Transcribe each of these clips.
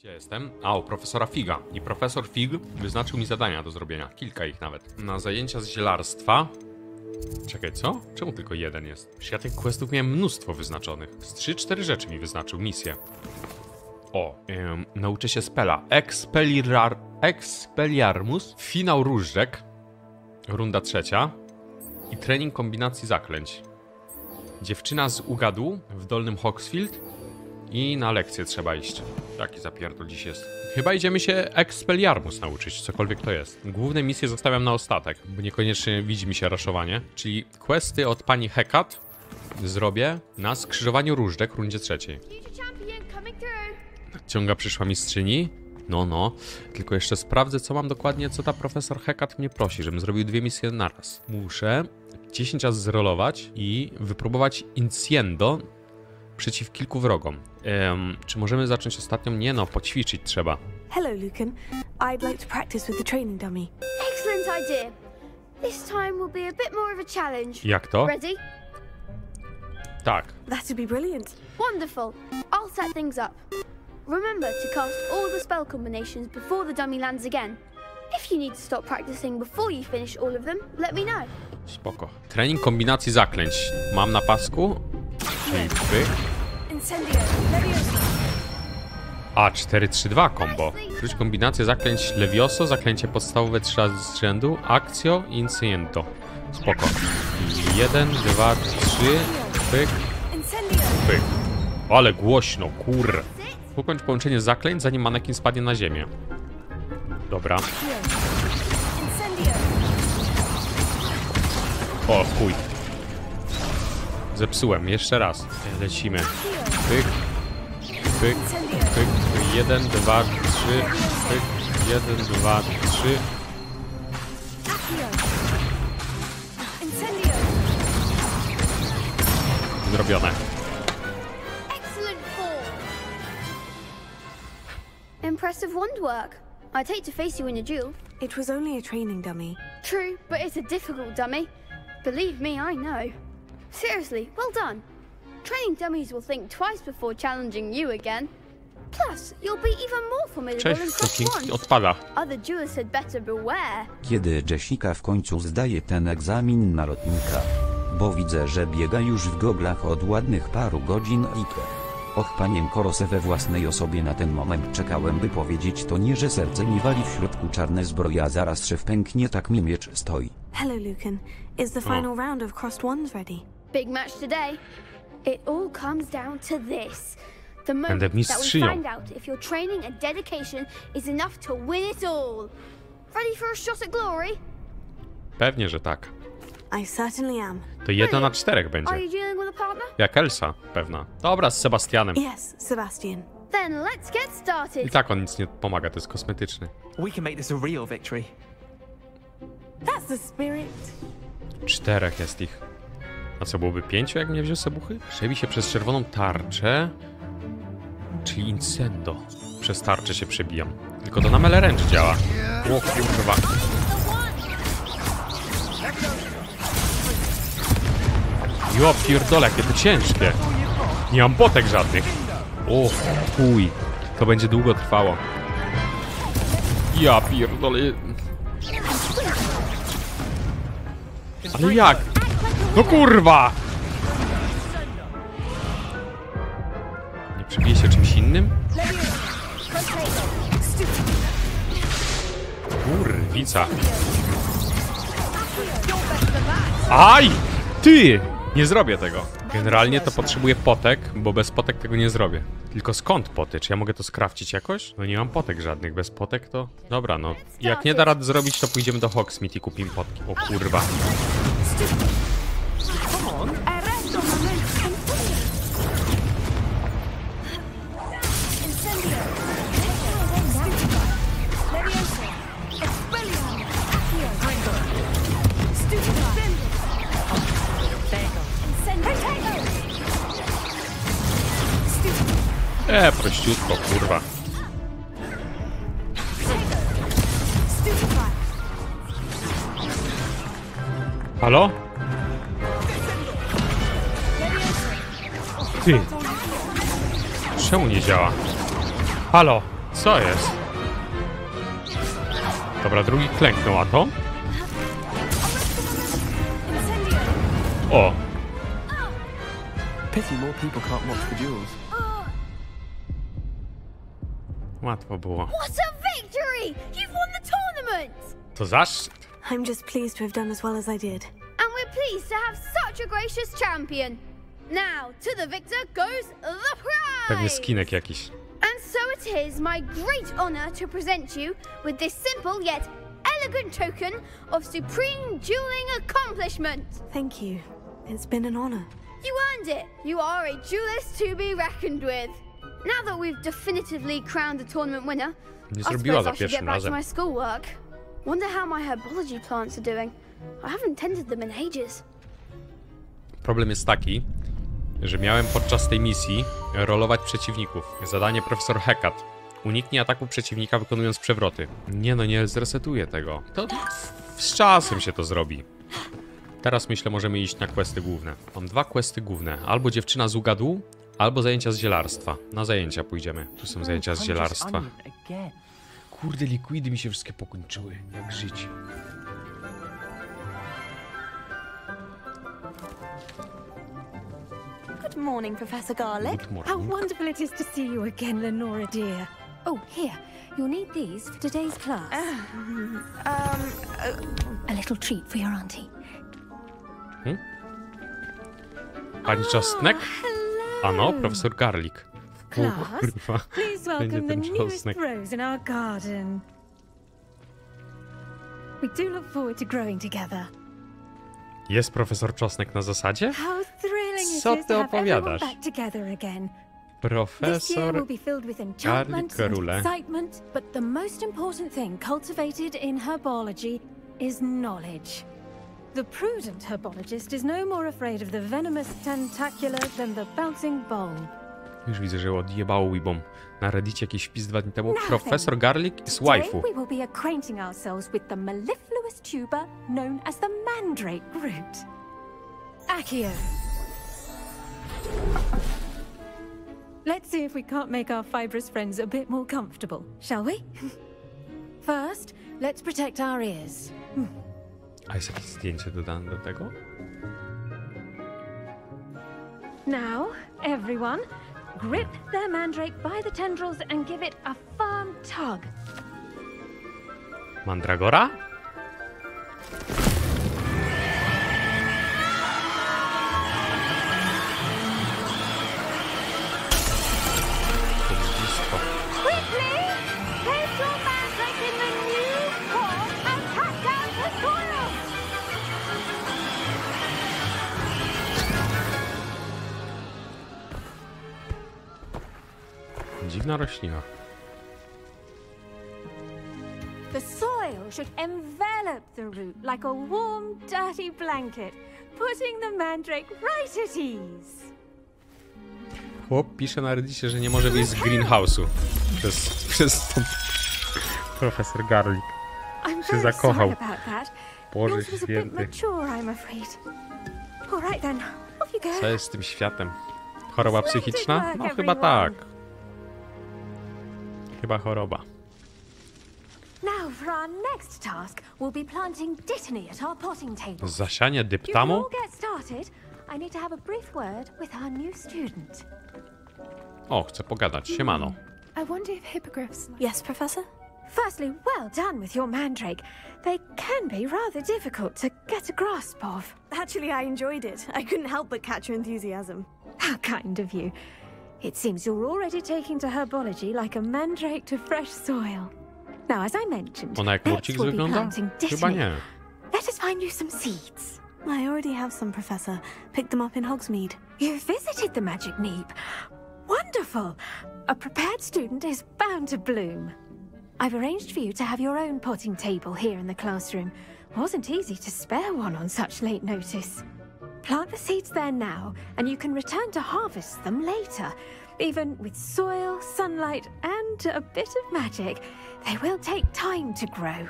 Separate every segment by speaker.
Speaker 1: Gdzie jestem? A, u profesora Figa. I profesor Fig wyznaczył mi zadania do zrobienia. Kilka ich nawet. Na zajęcia z zielarstwa. Czekaj, co? Czemu tylko jeden jest? Przecież ja tych questów miałem mnóstwo wyznaczonych. Z 3-4 rzeczy mi wyznaczył misję. O, nauczę się spela. Expelliarmus. Finał różdżek. Runda 3. I trening kombinacji zaklęć. Dziewczyna z Ugadu w Dolnym Hogsfield. I na lekcję trzeba iść. Taki zapierdol dziś jest. Chyba idziemy się Expelliarmus nauczyć, cokolwiek to jest. Główne misje zostawiam na ostatek, bo niekoniecznie widzi mi się raszowanie. Czyli questy od pani Hecat zrobię na skrzyżowaniu różdżek, rundzie 3. Nadciąga przyszła mistrzyni. No. Tylko jeszcze sprawdzę, co mam dokładnie, co ta profesor Hecat mnie prosi, żebym zrobił 2 misje naraz. Muszę 10 razy zrolować i wypróbować Incendio przeciw kilku wrogom. Czy możemy zacząć ostatnią? Nie no, poćwiczyć trzeba.
Speaker 2: Hello, Lucan. I'd like to practice with the training dummy.
Speaker 3: Excellent idea. This time will be a bit more of a challenge.
Speaker 1: Jak to?
Speaker 3: Ready?
Speaker 1: Tak.
Speaker 2: That would be brilliant.
Speaker 3: Wonderful. I'll set things up. Remember to cast all the spell combinations before the dummy lands again. If you need to stop practicing before you finish all of them, let me know.
Speaker 1: Spoko. Trening kombinacji zaklęć. Mam na pasku. Czyli pyk. A, 4-3-2 combo. Wróć kombinację zaklęć Levioso, zaklęcie podstawowe 3 razy z rzędu, Accio i Incendio. Spoko. 1, 2, 3, pyk, pyk. Ale głośno, kur. Ukończ połączenie zaklęć, zanim manekin spadnie na ziemię. Dobra. O, chuj. Zepsułem, jeszcze raz. Lecimy. Pyk, pyk, pyk. 1, 2, 3, pyk. 1, 2, 3. Zrobione.
Speaker 3: Impressive wand work. I'd hate to face you in a duel.
Speaker 2: It was only a training dummy.
Speaker 3: True, but it's a difficult dummy. Believe me, I know. Seriously, well done. Training dummies will think twice before challenging you again. Plus, you'll be even more formidable
Speaker 1: Cześć,
Speaker 3: than Cross One.
Speaker 1: odpada.
Speaker 3: Other duelists had better beware.
Speaker 4: Kiedy Jessica w końcu zdaje ten egzamin na lotnika? Bo widzę, że biega już w goglach od ładnych paru godzin i och, panienko Rose, we własnej osobie na ten moment czekałem, by powiedzieć to nie, że serce mi wali w środku czarne zbroja, zaraz szef pęknie, tak mi miecz stoi.
Speaker 2: Hello, Lucan. Is the final round of Crossed Wands ready?
Speaker 3: Big match today. It all comes down to this. The moment
Speaker 1: Będę
Speaker 3: that we
Speaker 1: mistrzynią.
Speaker 3: find out if your training and dedication is enough to win it all. Ready for a shot at glory?
Speaker 1: Pewnie, że tak.
Speaker 2: I certainly am.
Speaker 1: To 1 na 4 będzie.
Speaker 3: Are you dealing with a partner?
Speaker 1: Jak Elsa, pewna. Dobra, z Sebastianem.
Speaker 2: Yes, Sebastian.
Speaker 3: Then let's get
Speaker 1: I
Speaker 3: started.
Speaker 1: tak on nic nie pomaga, to jest kosmetyczny.
Speaker 5: We can make this a real victory.
Speaker 2: That's the spirit.
Speaker 1: 4 jest ich. A co, byłoby 5, jak mnie wziął sebuchy? Przebi się przez czerwoną tarczę. Czyli Incendio. Przez tarczę się przebijam. Tylko to na melee range działa. O kurwa. Jo pierdolę, jakie to ciężkie. Nie mam botek żadnych. O chuj. To będzie długo trwało. Ja pierdolę. Ale jak? No kurwa! Nie przebije się czymś innym? Kurwica. Aj! Ty! Nie zrobię tego. Generalnie to potrzebuję potek, bo bez potek tego nie zrobię. Tylko skąd poty? Czy ja mogę to skrafcić jakoś? No nie mam potek żadnych. Bez potek to... Dobra, no. Jak nie da rady zrobić, to pójdziemy do Hogsmeade i kupimy potki. O kurwa. Prościutko, kurwa. Halo? Ty. Czemu nie działa? Halo? Co jest? Dobra, drugi klęknął, a to? O!
Speaker 5: Pity more people can't watch the duels.
Speaker 1: Łatwo było.
Speaker 3: What a victory! You've won the tournament!
Speaker 1: To zaszczyt.
Speaker 2: I'm just pleased to have done as well as I did.
Speaker 3: And we're pleased to have such a gracious champion. Now, to the victor goes the prize!
Speaker 1: Pewnie skinek jakiś.
Speaker 3: And so it is my great honor to present you with this simple yet elegant token of supreme dueling accomplishment.
Speaker 2: Thank you. It's been an honor.
Speaker 3: You earned it. You are a duelist to be reckoned with. Now that we've definitively crowned the tournament winner,
Speaker 1: Nie
Speaker 3: I
Speaker 1: zrobiła
Speaker 3: suppose
Speaker 1: za
Speaker 3: I should get
Speaker 1: pierwszym
Speaker 3: back to
Speaker 1: razem.
Speaker 3: my schoolwork. Wonder how my herbology plants are doing. I haven't tended them in ages.
Speaker 1: Problem jest taki, że miałem podczas tej misji rolować przeciwników. Zadanie profesor Hecat. Uniknij ataku przeciwnika wykonując przewroty. Nie no, nie zresetuję tego. To z czasem się to zrobi. Teraz myślę, możemy iść na questy główne. Mam 2 questy główne. Albo dziewczyna z ugadu, albo zajęcia z zielarstwa. Na zajęcia pójdziemy. Tu są zajęcia z zielarstwa. Kurde, likwidy mi się wszystkie pokończyły. Jak żyć.
Speaker 6: Good morning, Professor Garlick.
Speaker 1: Good morning.
Speaker 6: How wonderful it is to see you again, Lenora dear. Oh, here. You'll need these for today's class. A little treat for your auntie.
Speaker 1: Pani Czosnek? Ano, profesor Garlick.
Speaker 6: Class,
Speaker 1: Kurwa.
Speaker 6: please
Speaker 1: Będzie
Speaker 6: welcome the
Speaker 1: ten
Speaker 6: newest
Speaker 1: czosnek.
Speaker 6: rose in our garden. We do look forward to growing together.
Speaker 1: Jest profesor Czosnek na zasadzie?
Speaker 6: How thrilling it
Speaker 1: Co
Speaker 6: is
Speaker 1: ty
Speaker 6: to have everyone
Speaker 1: opowiadasz?
Speaker 6: back together again. This year
Speaker 1: Profesor...
Speaker 6: will be filled with enchantment and
Speaker 1: Garlic-rule.
Speaker 6: excitement, but the most important thing cultivated in herbology is knowledge. The prudent herbologist is no more afraid of the venomous tentacular than the bouncing bulb.
Speaker 1: Już widzę, że odjebało Weebom. Na Reddicie jakiś wpis 2 dni temu.
Speaker 6: Now
Speaker 1: Profesor
Speaker 6: then,
Speaker 1: Garlick is
Speaker 6: Today
Speaker 1: waifu.
Speaker 6: we will be acquainting ourselves with the mellifluous tuber known as the mandrake root. Accio. Let's see if we can't make our fibrous friends a bit more comfortable, shall we? First, let's protect our ears.
Speaker 1: A jest jakieś zdjęcie dodane do tego?
Speaker 6: Now, everyone, grip their mandrake by the tendrils and give it a firm tug.
Speaker 1: Mandragora? To blisko.
Speaker 3: Quickly! Place your mandrake in the new pot and cut down the soil!
Speaker 1: Dziwna roślina.
Speaker 6: The soil should envelop the root like a warm, dirty blanket, putting the mandrake right at ease.
Speaker 1: Chłop pisze na Reddicie, że nie może wyjść z greenhouse'u. Przez to... Profesor Garlick.
Speaker 6: I'm
Speaker 1: Się
Speaker 6: very
Speaker 1: zakochał.
Speaker 6: sorry about that.
Speaker 1: Boże
Speaker 6: Yours was a bit
Speaker 1: święty.
Speaker 6: mature, I'm afraid. All right then, off you go.
Speaker 1: Co jest z tym światem? Choroba
Speaker 6: Splendid
Speaker 1: psychiczna?
Speaker 6: work,
Speaker 1: No chyba
Speaker 6: everyone.
Speaker 1: tak. Chyba choroba.
Speaker 6: Now for our next task, we'll be planting dittany at our potting table.
Speaker 1: Zasianie
Speaker 6: Before
Speaker 1: dyptamu?
Speaker 6: we get started, I need to have a brief word with our new student.
Speaker 1: O, chcę pogadać. Siemano.
Speaker 2: I wonder if hippogriffs... Yes, Professor?
Speaker 6: Firstly, well done with your mandrake. They can be rather difficult to get a grasp of.
Speaker 2: Actually, I enjoyed it. I couldn't help but catch your enthusiasm.
Speaker 6: How kind of you. It seems you're already taking to herbology like a mandrake to fresh soil. Now, as I mentioned,
Speaker 1: Ona jak
Speaker 6: next
Speaker 1: murcik
Speaker 6: we'll be
Speaker 1: wygląda?
Speaker 6: planting
Speaker 1: Chyba
Speaker 6: dittany.
Speaker 1: nie.
Speaker 6: Let us find you some seeds.
Speaker 2: I already have some, Professor. Picked them up in Hogsmeade.
Speaker 6: You visited the Magic Neep. Wonderful! A prepared student is bound to bloom. I've arranged for you to have your own potting table here in the classroom. Wasn't easy to spare one on such late notice. Plant the seeds there now, and you can return to harvest them later. Even with soil, sunlight, and a bit of magic, they will take time to grow.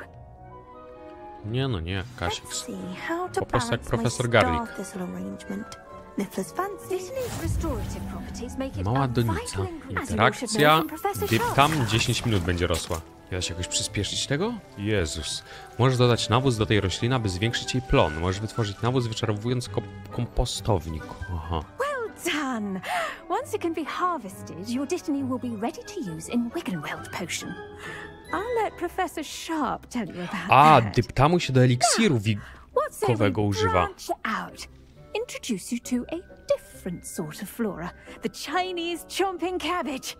Speaker 1: Nie no nie, Kasik.
Speaker 2: Let's see how to
Speaker 1: Po prostu jak
Speaker 2: balance my
Speaker 1: Profesor Garlick.
Speaker 2: star thistle arrangement. Niffler's fancy.
Speaker 6: Dittany's restorative properties make it
Speaker 1: Mała
Speaker 6: a
Speaker 1: donica.
Speaker 6: vital ingredient, as you all should know
Speaker 1: Interakcja.
Speaker 6: from Professor
Speaker 1: Dyptam
Speaker 6: Sharp.
Speaker 1: 10 minut będzie rosła. Da się jakoś przyspieszyć tego? Jezus. Możesz dodać nawóz do tej rośliny, aby zwiększyć jej plon. Możesz wytworzyć nawóz wyczarowując kompostownik. Aha.
Speaker 6: Well done! Once it can be harvested, your Dittany will be ready to use in Wiggenweld potion. I'll let Professor Sharp tell you about
Speaker 1: A,
Speaker 6: that.
Speaker 1: dyptamu się do eliksiru
Speaker 6: What say we
Speaker 1: wigowego używa.
Speaker 6: branch out? Introduce you to a different sort of flora, the Chinese chomping cabbage.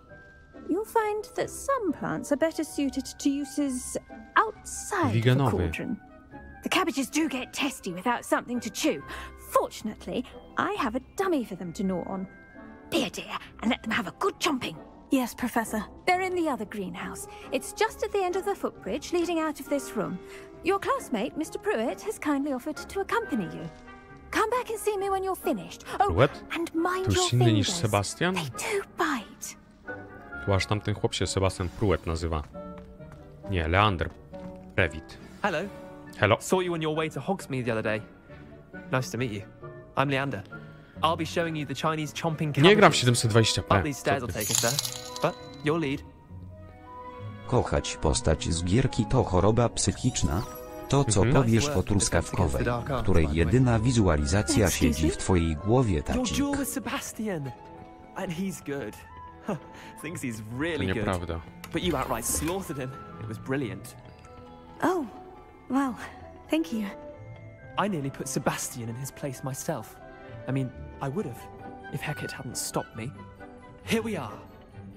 Speaker 6: You'll find that some plants are better suited to uses outside the
Speaker 1: Wiganowy.
Speaker 6: cauldron. The cabbages do get testy without something to chew. Fortunately, I have a dummy for them to gnaw on. Be a dear and let them have a good chomping.
Speaker 2: Yes, Professor.
Speaker 6: They're in the other greenhouse. It's just at the end of the footbridge leading out of this room. Your classmate, Mr. Pruitt, has kindly offered to accompany you. Come back and see me when you're finished. Oh,
Speaker 1: Pruitt?
Speaker 6: and mind
Speaker 1: To już
Speaker 6: your
Speaker 1: inny niż
Speaker 6: fingers.
Speaker 1: Sebastian?
Speaker 6: They do bite.
Speaker 1: Tu aż tamten chłop się Sebastian Pruitt nazywa. Nie, Leander Previt.
Speaker 5: Hello.
Speaker 1: Hello.
Speaker 5: Saw you on your way to Hogsmeade the other day. Nice to meet you. I'm Leander. I'll be showing you the Chinese chomping
Speaker 1: Nie gram w
Speaker 5: cabbages.
Speaker 1: 720p.
Speaker 5: Up these stairs will take us there. But your lead.
Speaker 4: Kochać postać z gierki to choroba psychiczna? To co powiesz o truskawkowej, której jedyna wizualizacja siedzi w twojej głowie,
Speaker 5: Your
Speaker 4: tacik.
Speaker 5: duel with Sebastian. And he's good. Thinks he's
Speaker 1: To
Speaker 5: really good.
Speaker 1: nieprawda.
Speaker 5: But you outright slaughtered him. It was brilliant.
Speaker 2: Oh, well, thank you.
Speaker 5: I nearly put Sebastian in his place myself. I mean, I would have, if Hecate hadn't stopped me. Here we are,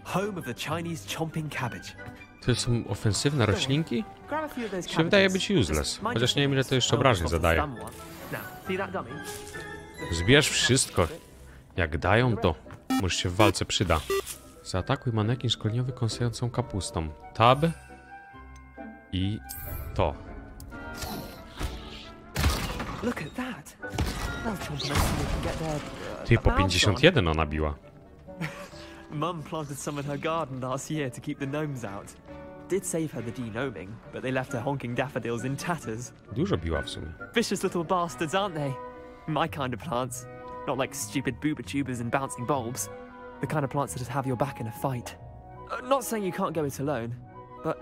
Speaker 5: home of the Chinese chomping cabbage.
Speaker 1: To są ofensywne roślinki?
Speaker 5: Grab a few of those
Speaker 1: Się wydaje
Speaker 5: cabbages.
Speaker 1: być useless.
Speaker 5: Just mind
Speaker 1: Chociaż
Speaker 5: your
Speaker 1: nie wiem, ile to
Speaker 5: fingers.
Speaker 1: jeszcze
Speaker 5: I
Speaker 1: obrażeń
Speaker 5: almost
Speaker 1: zadaje.
Speaker 5: lost the thumb one. Now, see that dummy?
Speaker 1: Zbierz wszystko. Jak dają, to może się w walce przyda. Zaatakuj manekin szkoleniowy kąsającą kapustą. Tab i to.
Speaker 5: Look at that. They'll chomp enough so we can get their,
Speaker 1: Ty, po
Speaker 5: mouths on.
Speaker 1: 51 ona biła.
Speaker 5: Mum planted some in her garden last year to keep the gnomes out. Did save her the denoming, but they left her honking daffodils in tatters.
Speaker 1: Dużo biła w sumie.
Speaker 5: Vicious little bastards, aren't they? My kind of plants. Not like stupid booba tubers and bouncing bulbs. The kind of plants that just have your back in a fight. Not saying you can't go it alone, but...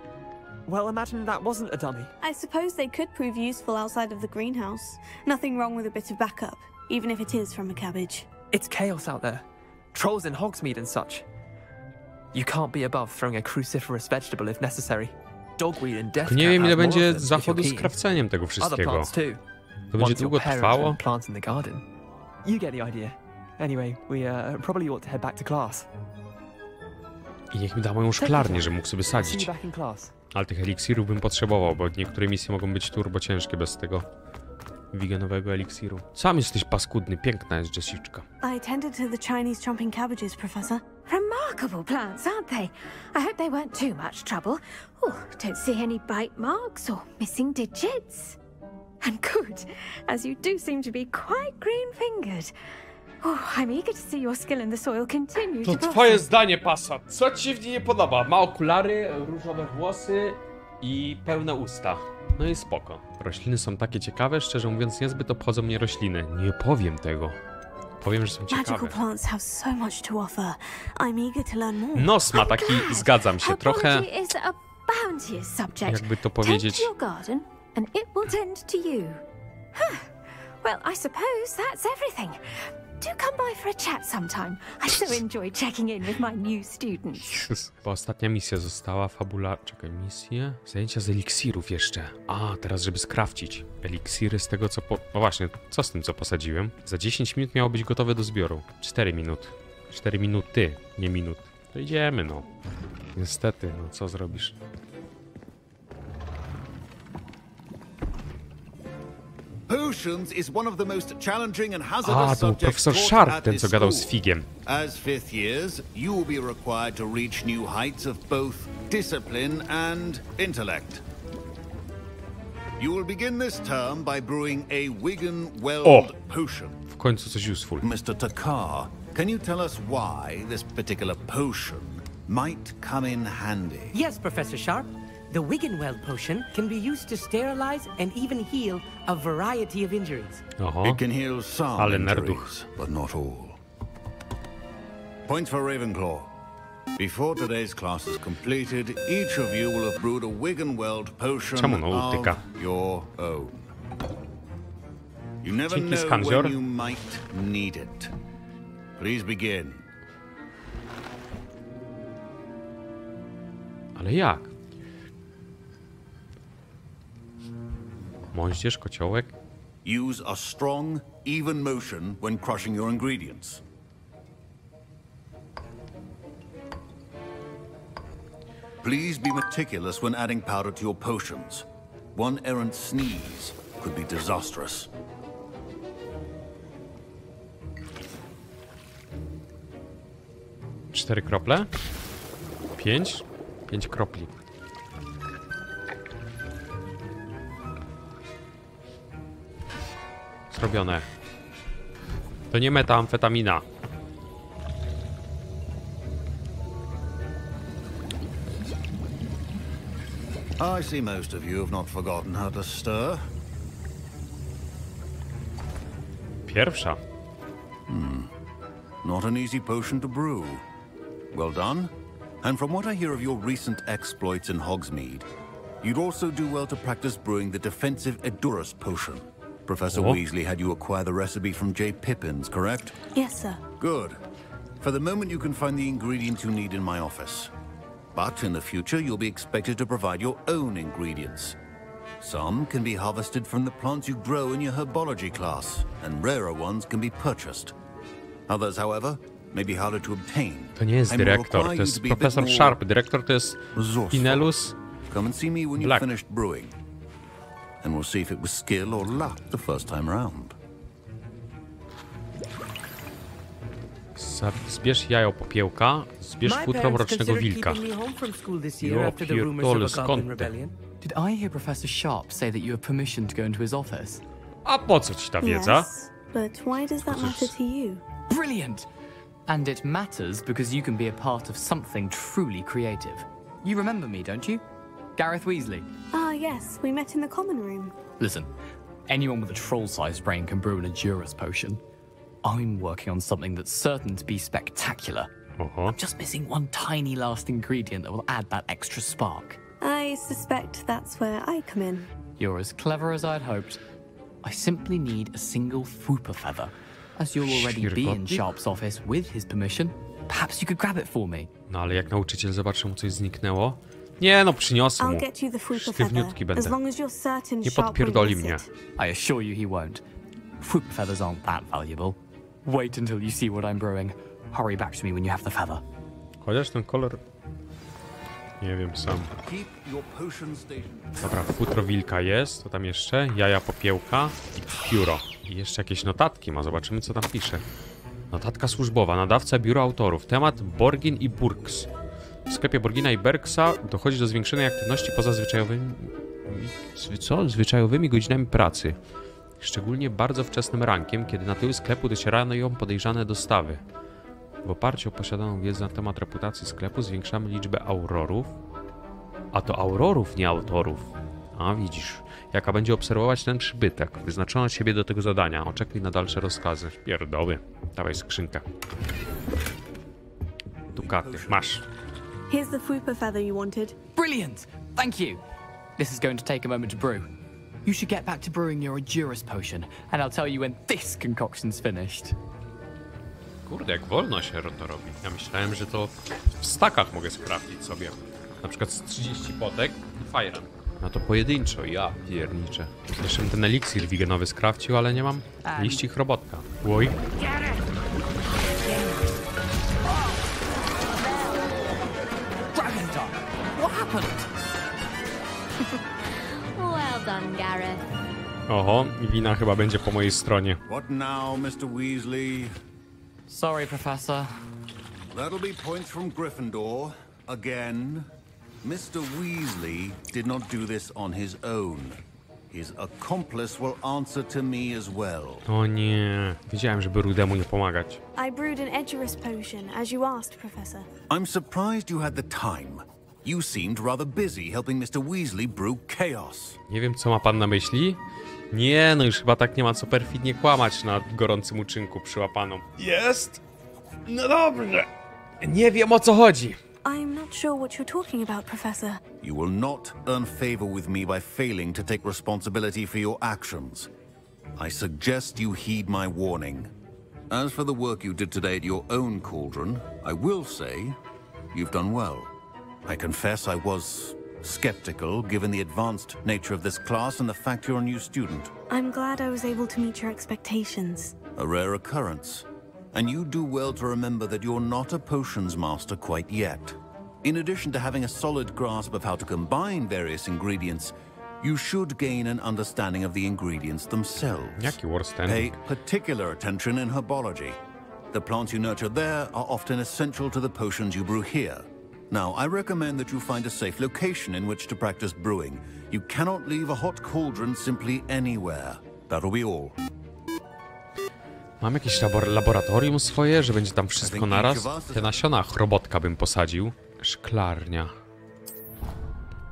Speaker 5: Well, imagine that wasn't a dummy.
Speaker 2: I suppose they could prove useful outside of the greenhouse. Nothing wrong with a bit of backup, even if it is from a cabbage.
Speaker 5: It's chaos out there. Trolls in Hogsmeade and such. You can't be above throwing a cruciferous vegetable if necessary. Dogweed and death
Speaker 1: Nie wiem,
Speaker 5: cat
Speaker 1: ile
Speaker 5: have more
Speaker 1: będzie
Speaker 5: of them, if
Speaker 1: zachodu
Speaker 5: you're
Speaker 1: z
Speaker 5: keen.
Speaker 1: krawceniem tego
Speaker 5: Other
Speaker 1: wszystkiego.
Speaker 5: plants too.
Speaker 1: To będzie
Speaker 5: Once your
Speaker 1: długo
Speaker 5: parents
Speaker 1: trwało.
Speaker 5: and plants in the garden. You get the idea. Anyway, we probably ought to head back to class.
Speaker 1: I niech mi da moją szklarnię, że mógł sobie
Speaker 5: See you
Speaker 1: sadzić.
Speaker 5: back in class.
Speaker 1: Ale tych eliksirów bym potrzebował, bo niektóre misje mogą być turbo ciężkie bez tego wiganowego eliksiru. Sam jesteś paskudny, piękna jest Jessiczka.
Speaker 2: I tended to the Chinese chomping cabbages, Professor.
Speaker 6: Remarkable plants, aren't they? I hope they weren't too much trouble. Oh, don't see any bite marks or missing digits. And good, as you do seem to be quite green-fingered. Oh, I'm eager to see your skill in the soil continue
Speaker 1: To
Speaker 6: to
Speaker 1: twoje
Speaker 6: blossom.
Speaker 1: zdanie, Pasa. Co ci się w niej nie podoba? Ma okulary, różowe włosy i pełne usta. No i spoko. Rośliny są takie ciekawe, szczerze mówiąc niezbyt obchodzą mnie rośliny. Nie powiem tego. Powiem, że są ciekawe.
Speaker 2: Magical plants have so much to offer. I'm eager to learn more.
Speaker 1: Nos ma taki,
Speaker 6: Glad.
Speaker 1: zgadzam się, trochę
Speaker 6: Herbology is a bounteous subject.
Speaker 1: jakby to
Speaker 6: Tend
Speaker 1: powiedzieć...
Speaker 6: to your garden, and it will tend to you. Huh. Well, I suppose that's everything. Do come by for a chat sometime. I so enjoy checking in with my new students.
Speaker 1: Bo ostatnia misja została Czekaj, misje? Zajęcia z eliksirów jeszcze. A, teraz żeby skrafcić. Eliksiry z tego co No właśnie, co z tym co posadziłem? Za 10 minut miało być gotowe do zbioru. 4 minut. 4 minuty, nie minut. To idziemy no. Niestety, no co zrobisz?
Speaker 7: Potions is one of the most challenging and
Speaker 1: A,
Speaker 7: hazardous
Speaker 1: to był
Speaker 7: subjects
Speaker 1: profesor
Speaker 7: taught
Speaker 1: Sharp,
Speaker 7: at
Speaker 1: ten
Speaker 7: this
Speaker 1: co gadał z
Speaker 7: school.
Speaker 1: Figiem.
Speaker 7: As fifth years, you will be required to reach new heights of both discipline and intellect. You will begin this term by brewing a Wiggenweld potion.
Speaker 1: W końcu coś useful.
Speaker 7: Mr. Takar, can you tell us why this particular potion might come in handy?
Speaker 8: Yes, Professor Sharp. The Wiggenweld potion can be used to sterilize and even heal a variety of injuries.
Speaker 7: It can heal some injuries, but not all. Points for Ravenclaw. Before today's class is completed, each of you will have brewed a Wiggenweld potion of your own. You never know when you might need it. Please begin.
Speaker 1: Ale jak? Moździerz, kociołek.
Speaker 7: Use a strong, even motion when crushing your ingredients. Please be meticulous when adding powder to your potions. One errant sneeze could be disastrous.
Speaker 1: Cztery krople? 5? 5 kropli. Zrobione. To nie metamfetamina.
Speaker 7: I see most of you have not forgotten how to stir.
Speaker 1: Pierwsza.
Speaker 7: Not an easy potion to brew. Well done. And from what I hear of your recent exploits in Hogsmeade, you'd also do well to practice brewing the defensive Edurus potion. Professor Weasley had you acquire the recipe from J. Pippin's, correct?
Speaker 2: Yes, sir.
Speaker 7: Good. For the moment, you can find the ingredients you need in my office. But in the future, you'll be expected to provide your own ingredients. Some can be harvested from the plants you grow in your herbology class, and rarer ones can be purchased. Others, however, may be harder to obtain.
Speaker 1: To nie jest dyrektor, to jest profesor Sharp. Dyrektor to jest Pinelus
Speaker 7: Come and see me when you've finished brewing. And we'll see if it was skill or luck the first time round.
Speaker 1: Zbierz jajo popiełka, zbierz futro mrocznego wilka. Jo pierdolę, skąd ty?
Speaker 9: Did I hear Professor Sharp say that you have permission to go into his office?
Speaker 1: A po co ci ta wiedza?
Speaker 2: Yes, but why does that matter to you?
Speaker 9: Brilliant! And it matters because you can be a part of something truly creative. You remember me, don't you? Gareth Weasley.
Speaker 2: Ah, yes, we met in the common room.
Speaker 9: Listen, anyone with a troll-sized brain can brew an Edurus potion. I'm working on something that's certain to be spectacular. I'm just missing one tiny last ingredient that will add that extra spark.
Speaker 2: I suspect that's where I come in.
Speaker 9: You're as clever as I'd hoped. I simply need a single Fwooper feather. As you'll already be in Sharp's office with his permission, perhaps you could grab it for me.
Speaker 1: No ale jak nauczyciel zobaczy, mu coś zniknęło? Nie no, przyniosę mu. Sztywniutki będę. Nie podpierdoli mnie.
Speaker 9: I assure you he won't. Fwooper feathers aren't that valuable. Wait until you see what I'm brewing. Hurry back to me when you have the feather.
Speaker 1: Chociaż ten kolor... Nie wiem sam. Dobra, futro wilka jest. Co tam jeszcze? Jaja popiełka i pióro. I jeszcze jakieś notatki ma. Zobaczymy, co tam pisze. Notatka służbowa. Nadawca biura autorów. Temat Borgin i Burks. W sklepie Borgina i Berksa dochodzi do zwiększonej aktywności poza zwyczajowymi godzinami pracy. Szczególnie bardzo wczesnym rankiem, kiedy na tyły sklepu docierają podejrzane dostawy. W oparciu o posiadaną wiedzę na temat reputacji sklepu zwiększamy liczbę aurorów. A to aurorów, nie autorów. A widzisz, jaka będzie obserwować ten przybytek. Wyznaczono siebie do tego zadania. Oczekuj na dalsze rozkazy. Pierdoły. Dawaj skrzynkę. Dukaty. Masz.
Speaker 2: Here's the Fwooper feather you wanted.
Speaker 9: Brilliant! Thank you! This is going to take a moment to brew. You should get back to brewing your Edurus potion, and I'll tell you when this concoction's finished.
Speaker 1: Kurde, jak wolno się to robi. Ja myślałem, że to w stakach mogę skraftić sobie. Na przykład z 30 potek i fajrem. No to pojedynczo, ja pierniczę. Jeszcze bym ten eliksir wigenowy skrafcił, ale nie mam liści chrobotka. Oj.
Speaker 3: Well done, Gareth.
Speaker 1: Oho, wina chyba będzie po mojej stronie.
Speaker 7: What now, Mr. Weasley?
Speaker 9: Sorry, Professor.
Speaker 7: That'll be points from Gryffindor. Again. Mr. Weasley did not do this on his own. His accomplice will answer to me as well.
Speaker 1: O nie, wiedziałem, żeby Rudemu nie pomagać.
Speaker 2: I brewed an Edurus potion, as you asked, Professor.
Speaker 7: I'm surprised you had the time. You seemed rather busy helping Mr. Weasley brew chaos.
Speaker 1: Nie wiem, co ma pan na myśli. Nie, no już chyba tak nie ma co perfidnie kłamać na gorącym uczynku przyłapaną. Jest? No dobrze. Nie wiem, o co chodzi.
Speaker 2: I'm not sure what you're talking about, Professor.
Speaker 7: You will not earn favor with me by failing to take responsibility for your actions. I suggest you heed my warning. As for the work you did today at your own cauldron, I will say you've done well. I confess I was skeptical given the advanced nature of this class and the fact you're a new student.
Speaker 2: I'm glad I was able to meet your expectations.
Speaker 7: A rare occurrence. And you do well to remember that you're not a potions master quite yet. In addition to having a solid grasp of how to combine various ingredients, you should gain an understanding of the ingredients themselves.
Speaker 1: Jaki warstand?
Speaker 7: Pay particular attention in herbology. The plants you nurture there are often essential to the potions you brew here. Now, I recommend that you find a safe location in which to practice brewing. You cannot leave a hot cauldron simply anywhere. That'll be all.
Speaker 1: Mam jakieś laboratorium swoje, że będzie tam wszystko naraz? Te nasiona chrobotka bym posadził. Szklarnia.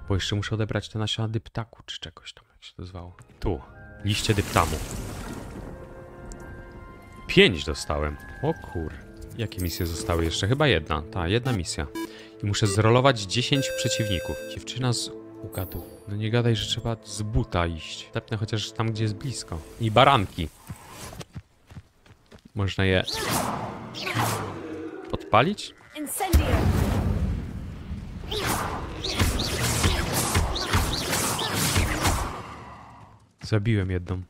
Speaker 1: Bo jeszcze muszę odebrać te nasiona dyptaku, czy czegoś tam, jak się to zwało. Tu. Liście dyptamu. 5 dostałem. O kur. Jakie misje zostały jeszcze? Chyba jedna. Ta, jedna misja. I muszę zrolować 10 przeciwników. Dziewczyna z ugadu. No nie gadaj, że trzeba z buta iść. Tepnę chociaż tam, gdzie jest blisko. I baranki. Można je podpalić? Zabiłem jedną.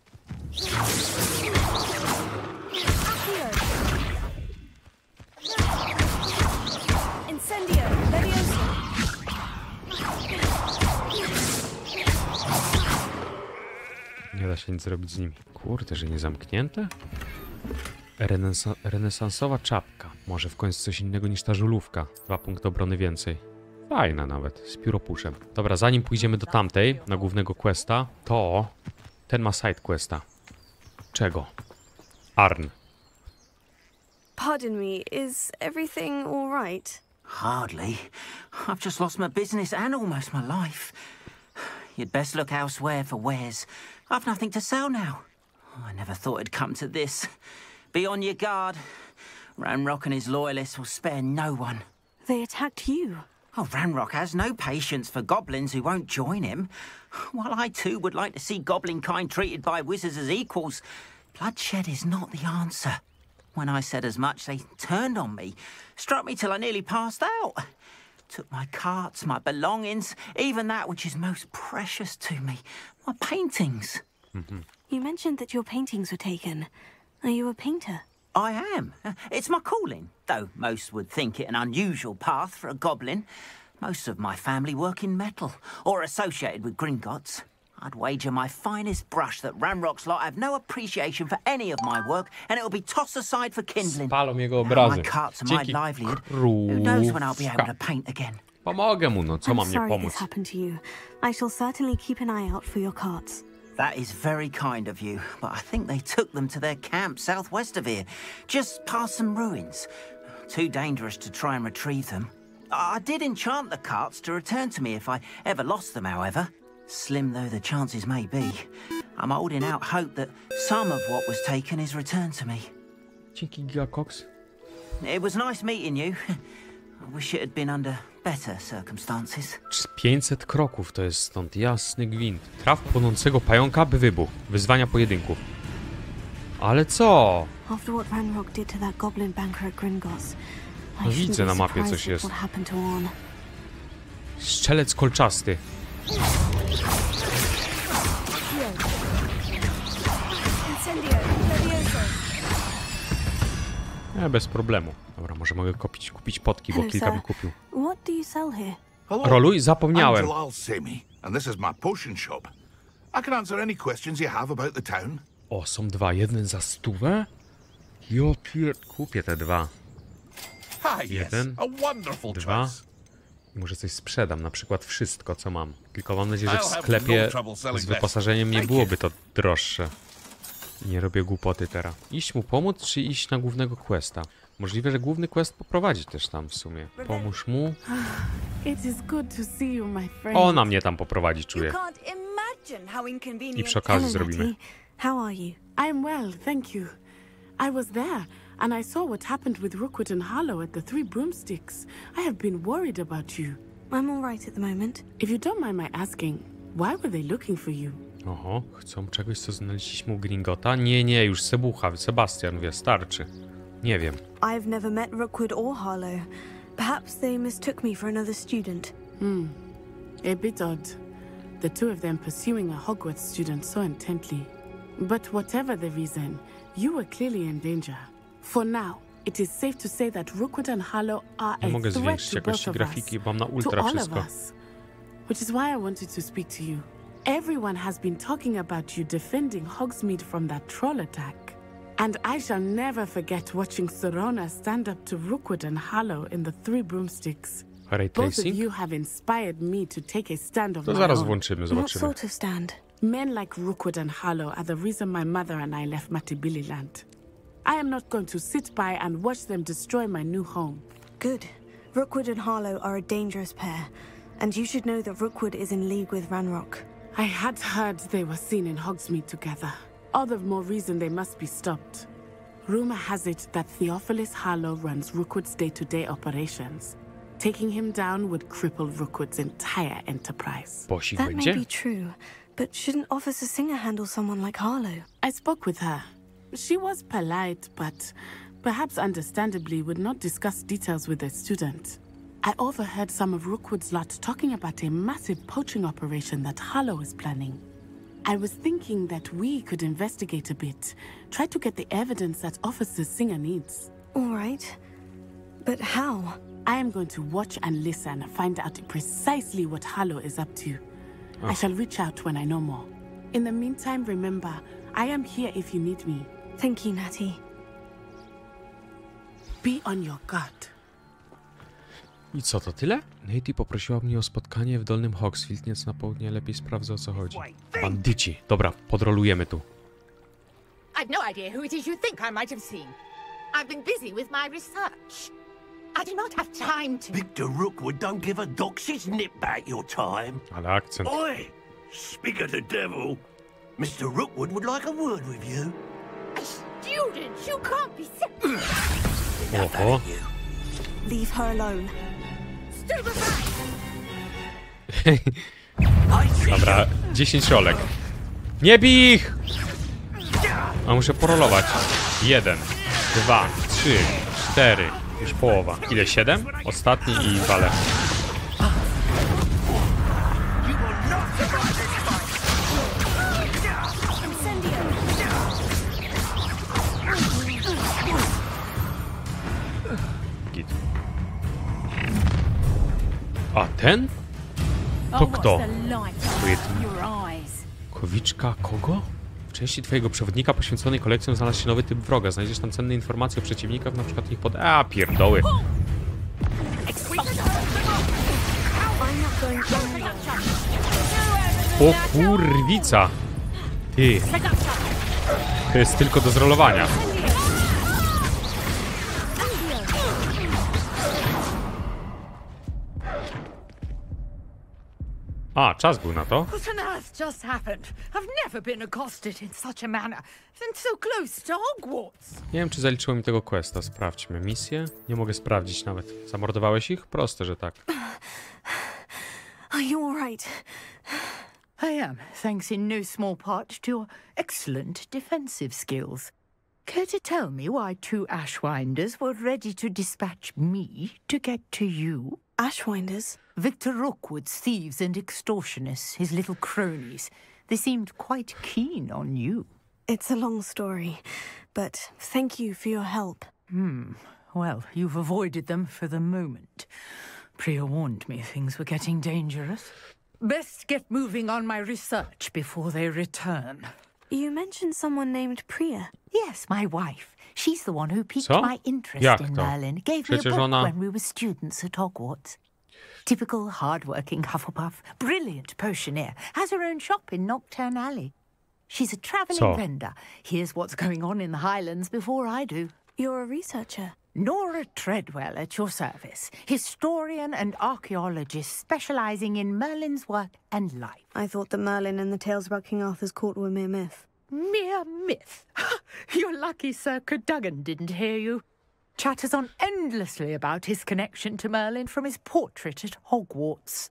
Speaker 1: Nie da się nic zrobić z nimi. Kurde, że nie zamknięte? Renesansowa czapka. Może w końcu coś innego niż ta żulówka. 2 punkty obrony więcej. Fajna nawet, z pióropuszem. Dobra, zanim pójdziemy do tamtej, na głównego questa, to... Ten ma side questa. Czego? Arn.
Speaker 2: Pardon me, is everything all right?
Speaker 10: Hardly. I've just lost my business and almost my life. You'd best look elsewhere for wares. I've nothing to sell now. I never thought it'd come to this. Be on your guard. Ranrock and his loyalists will spare no one.
Speaker 2: They attacked you.
Speaker 10: Oh, Ranrock has no patience for goblins who won't join him. While I too would like to see goblin kind treated by wizards as equals, bloodshed is not the answer. When I said as much, they turned on me, struck me till I nearly passed out. Took my carts, my belongings, even that which is most precious to me, my paintings.
Speaker 2: You mentioned that your paintings were taken. Are you a painter?
Speaker 10: I am. It's my calling, though most would think it an unusual path for a goblin. Most of my family work in metal, or associated with Gringotts. I'd wager my finest brush that Ranrock's lot have no appreciation for any of my work, and it'll be tossed aside for kindling.
Speaker 1: Spalą jego obrazy.
Speaker 10: My carts are my livelihood. Who knows when I'll be able to paint again?
Speaker 1: Pomogę mu, no co mam nie
Speaker 2: sorry
Speaker 1: pomóc?
Speaker 2: this happened to you. I shall certainly keep an eye out for your carts.
Speaker 10: That is very kind of you, but I think they took them to their camp southwest of here, just past some ruins. Too dangerous to try and retrieve them. I did enchant the carts to return to me if I ever lost them, however. Slim though the chances may be, I'm holding out hope that some of what was taken is returned to me.
Speaker 1: Dzięki, Gigacox.
Speaker 10: It was nice meeting you. I wish it had been under better circumstances.
Speaker 1: 500 kroków to jest stąd, jasny gwint. Traf płonącego pająka, by wybuchł. Wyzwania pojedynków. Ale co?
Speaker 2: After what Ranrock did to that goblin banker at Gringotts,
Speaker 1: No widzę na mapie coś jest. Strzelec kolczasty. Bez problemu. Dobra, może mogę kupić potki, bo kilka bym kupił. Roluj, zapomniałem. O, są dwa. Jeden za 100? Kupię te dwa. Jeden, dwa. I może coś sprzedam, na przykład wszystko, co mam. Tylko mam nadzieję, że w sklepie z wyposażeniem nie byłoby to droższe. Nie robię głupoty teraz. Iść mu pomóc, czy iść na głównego questa? Możliwe, że główny quest poprowadzi też tam w sumie. Pomóż mu. Ona mnie tam poprowadzi, czuję. I przy okazji zrobimy.
Speaker 2: How are you?
Speaker 11: I'm well, thank you. I was there, and I saw what happened with Rookwood and Harlow at the Three Broomsticks. I have been worried about you.
Speaker 2: I'm all right at the moment.
Speaker 11: If you don't mind my asking, why were they looking for you?
Speaker 1: Oho, chcą czegoś, co znaleźliśmy u Gringota? Nie, już Sebucha, Sebastian wie, starczy. Nie wiem.
Speaker 2: I've never met Rookwood or Harlow. Perhaps they mistook me for another student.
Speaker 11: A bit odd. The two of them pursuing a Hogwarts student so intently. But whatever the reason, you were clearly in danger. For now, it is safe to say that Rookwood and Harlow are a
Speaker 1: mogę
Speaker 11: threat
Speaker 1: zwiększyć
Speaker 11: to
Speaker 1: jakości
Speaker 11: both of
Speaker 1: grafiki,
Speaker 11: us,
Speaker 1: bo mam na ultra
Speaker 11: to all
Speaker 1: wszystko.
Speaker 11: of us. Which is why I wanted to speak to you. Everyone has been talking about you defending Hogsmeade from that troll attack. And I shall never forget watching Serona stand up to Rookwood and Harlow in the Three Broomsticks.
Speaker 1: Ray
Speaker 11: Both of
Speaker 1: tracing?
Speaker 11: you have inspired me to take a stand of
Speaker 1: To
Speaker 11: my
Speaker 1: zaraz
Speaker 11: own.
Speaker 1: włączymy,
Speaker 2: What
Speaker 1: zobaczymy.
Speaker 2: sort of stand?
Speaker 11: Men like Rookwood and Harlow are the reason my mother and I left Matabeleland. I am not going to sit by and watch them destroy my new home.
Speaker 2: Good. Rookwood and Harlow are a dangerous pair, and you should know that Rookwood is in league with Ranrock.
Speaker 11: I had heard they were seen in Hogsmeade together. All the more reason they must be stopped. Rumor has it that Theophilus Harlow runs Rookwood's day-to-day operations. Taking him down would cripple Rookwood's entire enterprise.
Speaker 1: Posik
Speaker 2: That
Speaker 1: będzie?
Speaker 2: may be true, but shouldn't Officer Singer handle someone like Harlow?
Speaker 11: I spoke with her. She was polite, but perhaps understandably would not discuss details with a student. I overheard some of Rookwood's lot talking about a massive poaching operation that Harlow is planning. I was thinking that we could investigate a bit, try to get the evidence that Officer Singer needs.
Speaker 2: All right. But how?
Speaker 11: I am going to watch and listen, find out precisely what Harlow is up to. I shall reach out when I know more. In the meantime, remember, I am here if you need me.
Speaker 2: Thank you, Natty.
Speaker 11: Be on your guard.
Speaker 1: I co, to tyle? Natty poprosiła mnie o spotkanie w Dolnym Hogsfield, nieco na południe, lepiej sprawdzę, o co chodzi. Bandyci! Dobra, podrolujemy tu.
Speaker 12: I've no idea who it is you think I might have seen. I've been busy with my research. I do not have time to...
Speaker 13: Victor Rookwood don't give a dox's nip back your time.
Speaker 1: Ale akcent.
Speaker 13: Oi! Speak of the devil. Mr. Rookwood would like a word with you.
Speaker 12: A student! You can't be...
Speaker 1: Oho.
Speaker 2: Leave her alone.
Speaker 1: Dobra, 10 rolek. Nie bij ich! A muszę porolować. 1, 2, 3, 4. Już połowa. Ile? 7? Ostatni i walę. Git. A ten? To kto? Kowiczka kogo? W części twojego przewodnika poświęconej kolekcjom znalazł się nowy typ wroga. Znajdziesz tam cenne informacje o przeciwnikach, na przykład ich pod... A, pierdoły. O kurwica. Ty. To jest tylko do zrolowania. A, czas był na to.
Speaker 12: What on earth just happened? I've never been accosted in such a manner, and so close to Hogwarts.
Speaker 1: Nie wiem, czy zaliczyło mi tego questa. Sprawdźmy. Misję? Nie mogę sprawdzić nawet. Zamordowałeś ich? Proste, że tak.
Speaker 2: Are you all right?
Speaker 12: I am, thanks in no small part to your excellent defensive skills. Care to tell me why two Ashwinders were ready to dispatch me to get to you?
Speaker 2: Ashwinders?
Speaker 12: Victor Rookwood's thieves and extortionists, his little cronies. They seemed quite keen on you.
Speaker 2: It's a long story, but thank you for your help.
Speaker 12: Well, you've avoided them for the moment. Priya warned me things were getting dangerous. Best get moving on my research before they return.
Speaker 2: You mentioned someone named Priya.
Speaker 12: Yes, my wife. She's the one who piqued
Speaker 1: Co?
Speaker 12: my interest
Speaker 1: Jak
Speaker 12: in
Speaker 1: to?
Speaker 12: Merlin. Gave me a
Speaker 1: Przecież
Speaker 12: book
Speaker 1: ona...
Speaker 12: when we were students at Hogwarts. Typical hard-working Hufflepuff, brilliant potioneer, has her own shop in Nocturne Alley. She's a travelling vendor. Hears what's going on in the Highlands before I do.
Speaker 2: You're a researcher.
Speaker 12: Nora Treadwell at your service, historian and archaeologist specializing in Merlin's work and life.
Speaker 2: I thought that Merlin and the tales about King Arthur's court were mere myth.
Speaker 12: Mere myth? You're lucky Sir Cadogan didn't hear you. Chatters on endlessly about his connection to Merlin from his portrait at Hogwarts.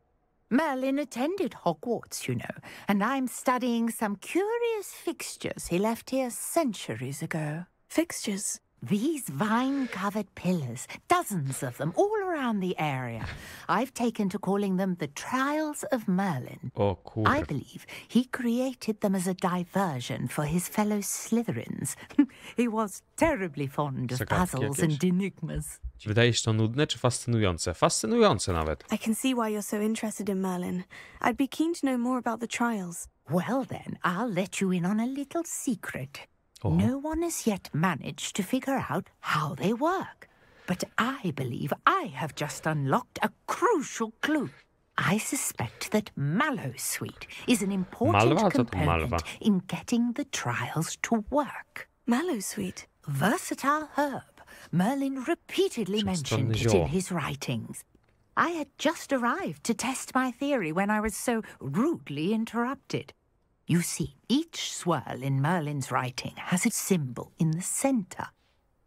Speaker 12: Merlin attended Hogwarts, you know, and I'm studying some curious fixtures he left here centuries ago.
Speaker 2: Fixtures?
Speaker 12: These vine-covered pillars, dozens of them, all around the area. I've taken to calling them the Trials of Merlin.
Speaker 1: O kurde.
Speaker 12: I believe he created them as a diversion for his fellow Slytherins. He was terribly fond of puzzles and enigmas.
Speaker 1: Wydaje się to nudne czy fascynujące? Fascynujące nawet.
Speaker 2: I can see why you're so interested in Merlin. I'd be keen to know more about the trials.
Speaker 12: Well then, I'll let you in on a little secret. No one has yet managed to figure out how they work. But I believe I have just unlocked a crucial clue. I suspect that Mallowsweet is an important component in getting the trials to work.
Speaker 2: Mallowsweet?
Speaker 12: Versatile herb. Merlin repeatedly mentioned it in his writings. I had just arrived to test my theory when I was so rudely interrupted. You see, each swirl in Merlin's writing has a symbol in the center.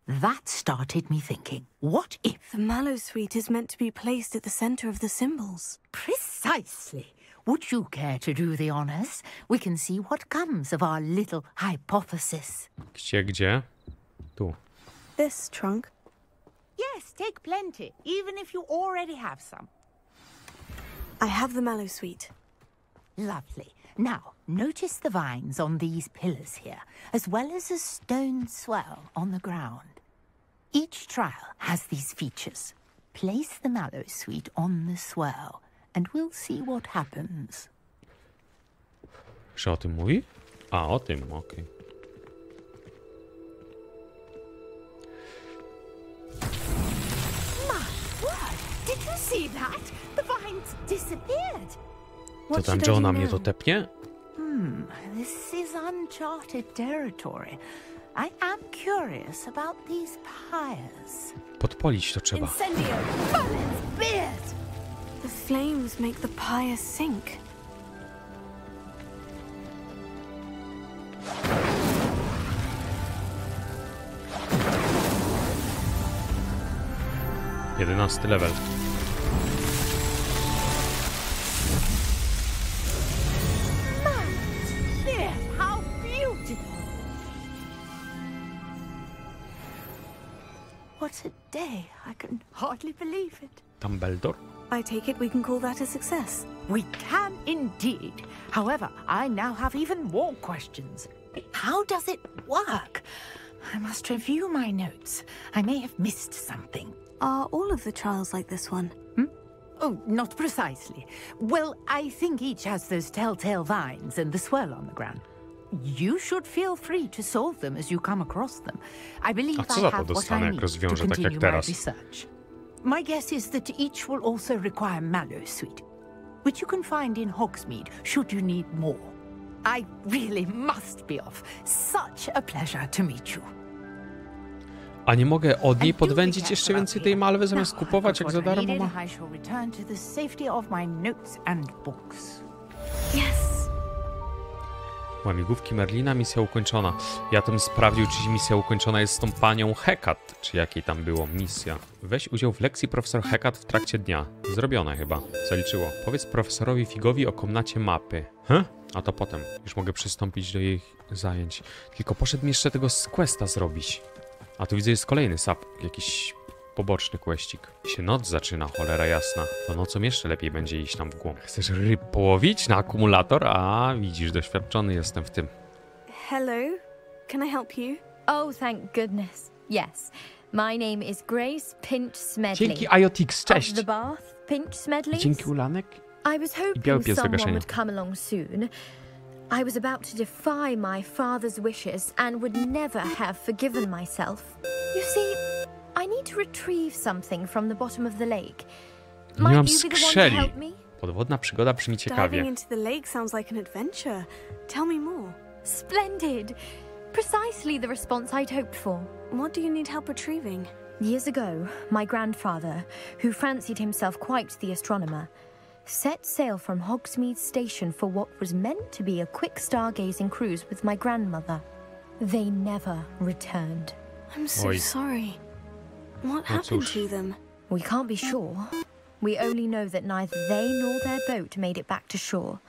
Speaker 12: That started me thinking, what if...
Speaker 2: The Mallowsweet is meant to be placed at the center of the symbols.
Speaker 12: Precisely. Would you care to do the honors? We can see what comes of our little hypothesis.
Speaker 1: Gdzie? Tu.
Speaker 2: This trunk?
Speaker 12: Yes, take plenty, even if you already have some.
Speaker 2: I have the Mallowsweet.
Speaker 12: Lovely. Now, notice the vines on these pillars here, as well as a stone swell on the ground. Each trial has these features. Place the Mallowsweet on the swell, and we'll see what happens.
Speaker 1: Czy o tym mówi? A, o tym, okej.
Speaker 12: My word! Did you see that? The vines disappeared.
Speaker 1: To tam Johna mnie to tepnie?
Speaker 12: This is uncharted territory. I am curious about these pyres.
Speaker 1: Podpolić to trzeba.
Speaker 2: Incendio! Merlin's beard! The flames make the pyre sink.
Speaker 1: Jedenasty level.
Speaker 12: How beautiful! What a day! I can hardly believe it.
Speaker 1: Dumbledore?
Speaker 2: I take it we can call that a success.
Speaker 12: We can indeed. However, I now have even more questions. How does it work? I must review my notes. I may have missed something.
Speaker 2: Are all of the trials like this one?
Speaker 12: Oh, not precisely. Well, I think each has those telltale vines and the swirl on the ground. You should feel free to solve them as you come across them. I believe I have what I need to continue my research. My guess is that each will also require Mallowsweet, which you can find in Hogsmeade should you need more. I really must be off. Such a pleasure to meet you.
Speaker 1: A nie mogę od niej podwędzić jeszcze więcej tej malwy zamiast kupować jak za darmo ma? Łamigłówki Merlina, misja ukończona. Ja to bym sprawdził, czy misja ukończona jest z tą panią Hecat, czy jakiej tam było misja. Weź udział w lekcji profesor Hecat w trakcie dnia. Zrobione chyba. Zaliczyło. Powiedz profesorowi Figowi o komnacie mapy. A to potem. Już mogę przystąpić do jej zajęć. Tylko poszedł mi jeszcze tego z Questa zrobić. A tu widzę, jest kolejny jakiś poboczny questik. Się noc zaczyna, cholera jasna. To nocą jeszcze lepiej będzie iść tam w głąb. Chcesz ryb połowić na akumulator? A, widzisz, doświadczony jestem w tym.
Speaker 2: Hello, can I help you?
Speaker 14: Oh, thank goodness. Yes. My name is Grace Pinch Smedley.
Speaker 1: Dzięki IOTX, cześć.
Speaker 14: Of the Bath, Pinch Smedley.
Speaker 1: Dzięki Ulanek.
Speaker 14: I was hoping someone would come along soon. I was about to defy my father's wishes and would never have forgiven myself. You see, I need to retrieve something from the bottom of the lake. Might you be the one to help me?
Speaker 1: Podwodna przygoda brzmi ciekawie.
Speaker 2: Diving into the lake sounds like an adventure. Tell me more.
Speaker 14: Splendid. Precisely the response I'd hoped for.
Speaker 2: What do you need help retrieving?
Speaker 14: Years ago, my grandfather, who fancied himself quite the astronomer, set sail from Hogsmeade Station for what was meant to be a quick stargazing cruise with my grandmother. They never returned.
Speaker 2: I'm so sorry. What happened to them?
Speaker 14: We can't be sure. We only know that neither they nor their boat made it back to shore.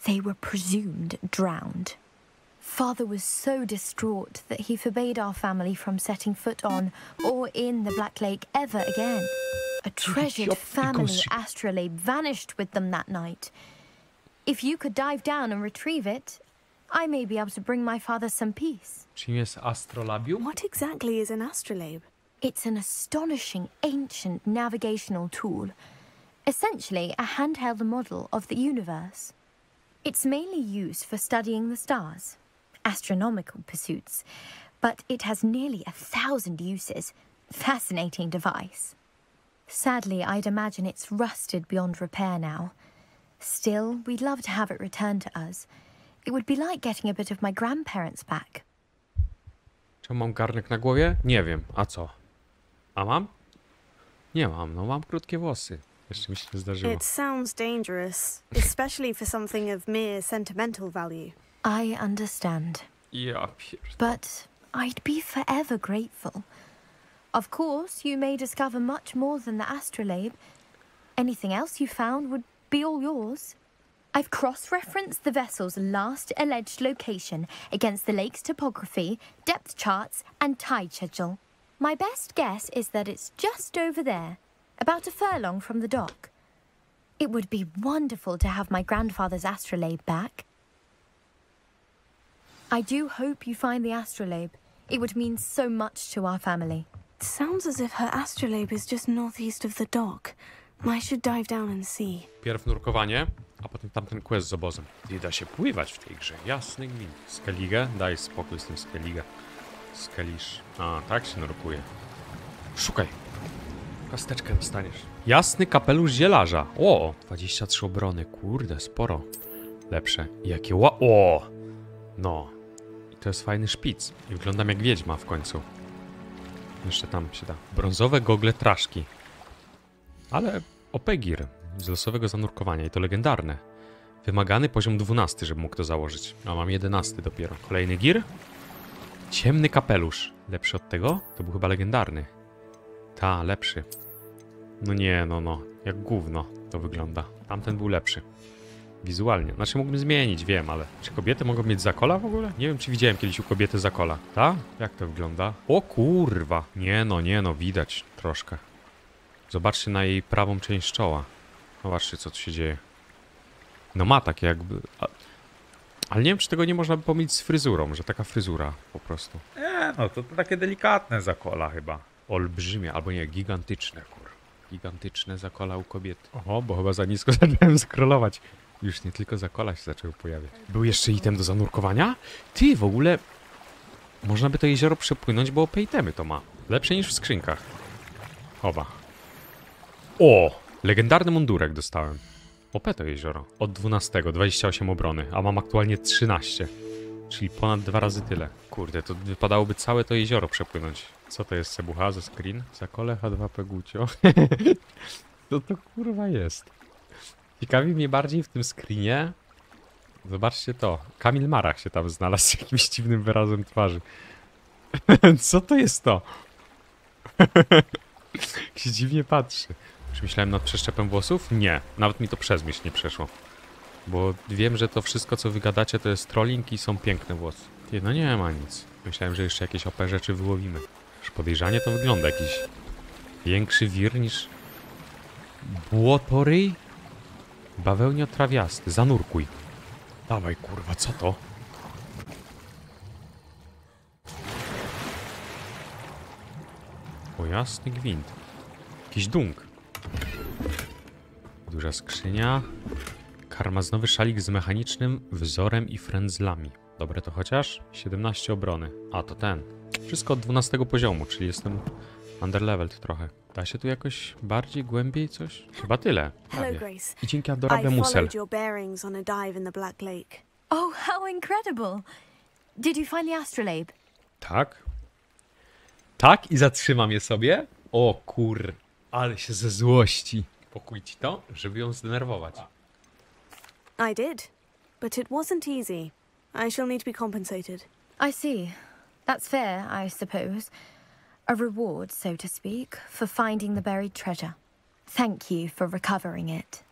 Speaker 14: They were presumed drowned. Father was so distraught that he forbade our family from setting foot on or in the Black Lake ever again. A treasured family astrolabe vanished with them that night. If you could dive down and retrieve it, I may be able to bring my father some peace.
Speaker 1: Czym jest astrolabium?
Speaker 2: What exactly is an astrolabe?
Speaker 14: It's an astonishing ancient navigational tool. Essentially a handheld model of the universe. It's mainly used for studying the stars, astronomical pursuits, but it has nearly 1,000 uses. Fascinating device. Sadly, I'd imagine it's rusted beyond repair now. Still, we'd love to have it returned to us. It would be like getting a bit of my grandparents back.
Speaker 1: Czy mam garnek na głowie? Nie wiem. A co? A mam? Nie mam. No mam krótkie włosy. Jeszcze mi się nie zdarzyło.
Speaker 2: It sounds dangerous, especially for something of mere sentimental value.
Speaker 14: I understand.
Speaker 1: Ja pierd...
Speaker 14: But I'd be forever grateful. Of course, you may discover much more than the astrolabe. Anything else you found would be all yours. I've cross-referenced the vessel's last alleged location against the lake's topography, depth charts, and tide schedule. My best guess is that it's just over there, about a furlong from the dock. It would be wonderful to have my grandfather's astrolabe back. I do hope you find the astrolabe. It would mean so much to our family.
Speaker 2: It sounds as if her astrolabe is just northeast of the dock. I should dive down and see.
Speaker 1: Pierw nurkowanie, a potem tamten quest z obozem. Nie da się pływać w tej grze. Jasny gwint. Skellige? Daj spokój z tym Skellige. Skelisz. A, tak się nurkuje. Szukaj. Kasteczkę dostaniesz. Jasny kapelusz zielarza. O, 23 obrony. Kurde, sporo. Lepsze. Jakie O! No. I to jest fajny szpic. I wyglądam jak wiedźma w końcu. Jeszcze tam się da. Brązowe gogle traszki. Ale OP-gir z losowego zanurkowania i to legendarne. Wymagany poziom 12, żeby mógł to założyć. A mam 11 dopiero. Kolejny gir. Ciemny kapelusz. Lepszy od tego? To był chyba legendarny. Ta, lepszy. No nie, no. Jak gówno to wygląda. Tamten był lepszy. Wizualnie. Znaczy mógłbym zmienić, wiem, ale... Czy kobiety mogą mieć zakola w ogóle? Nie wiem, czy widziałem kiedyś u kobiety zakola. Ta? Jak to wygląda? O kurwa! Nie no, widać troszkę. Zobaczcie na jej prawą część czoła. Zobaczcie, co tu się dzieje. No ma takie jakby... Ale nie wiem, czy tego nie można by pomylić z fryzurą, że taka fryzura po prostu. No to takie delikatne zakola chyba. Olbrzymie, albo nie, gigantyczne, kur. Gigantyczne zakola u kobiety. Oho, bo chyba za nisko zacząłem scrollować. Już nie tylko zakola się zaczęły pojawiać. Był jeszcze item do zanurkowania? Ty, w ogóle... Można by to jezioro przepłynąć, bo OP itemy to ma. Lepsze niż w skrzynkach. Chowa. O! Legendarny mundurek dostałem. OP to jezioro. Od 12, 28 obrony, a mam aktualnie 13. Czyli ponad 2 razy tyle. Kurde, to wypadałoby całe to jezioro przepłynąć. Co to jest, Sebucha ze screen? Zakole H2P Gucio. Co to kurwa jest? Ciekawi mnie bardziej w tym screenie. Zobaczcie to. Kamil Marach się tam znalazł z jakimś dziwnym wyrazem twarzy. Co to jest to? Jak się dziwnie patrzy. Przemyślałem nad przeszczepem włosów? Nie. Nawet mi to przez myśl nie przeszło. Bo wiem, że to wszystko, co wy gadacie, to jest trolling i są piękne włosy. Ty, no nie ma nic. Myślałem, że jeszcze jakieś OP rzeczy wyłowimy. Już podejrzanie to wygląda jakiś większy wir niż błotoryj. Bawełnio trawiasty. Zanurkuj. Dawaj, kurwa, co to? O, jasny gwint. Jakiś dung. Duża skrzynia. Karmazynowy szalik z mechanicznym wzorem i frędzlami. Dobre to chociaż? 17 obrony. A, to ten. Wszystko od 12 poziomu, czyli jestem underleveled trochę. Da się tu jakoś bardziej, głębiej coś? Chyba tyle.
Speaker 2: Hello, Grace.
Speaker 1: I dzięki Adorable Musel.
Speaker 2: I followed your bearings on a dive in the Black Lake.
Speaker 14: Oh, how incredible! Did you find the astrolabe?
Speaker 1: Tak. Tak? I zatrzymam je sobie? O kur... Ale się ze złości. Pokój ci to, żeby ją zdenerwować.
Speaker 2: I did, but it wasn't easy. I shall need to be compensated.
Speaker 14: I see. That's fair, I suppose. A reward, so to speak, for finding the buried treasure. Thank you for recovering it.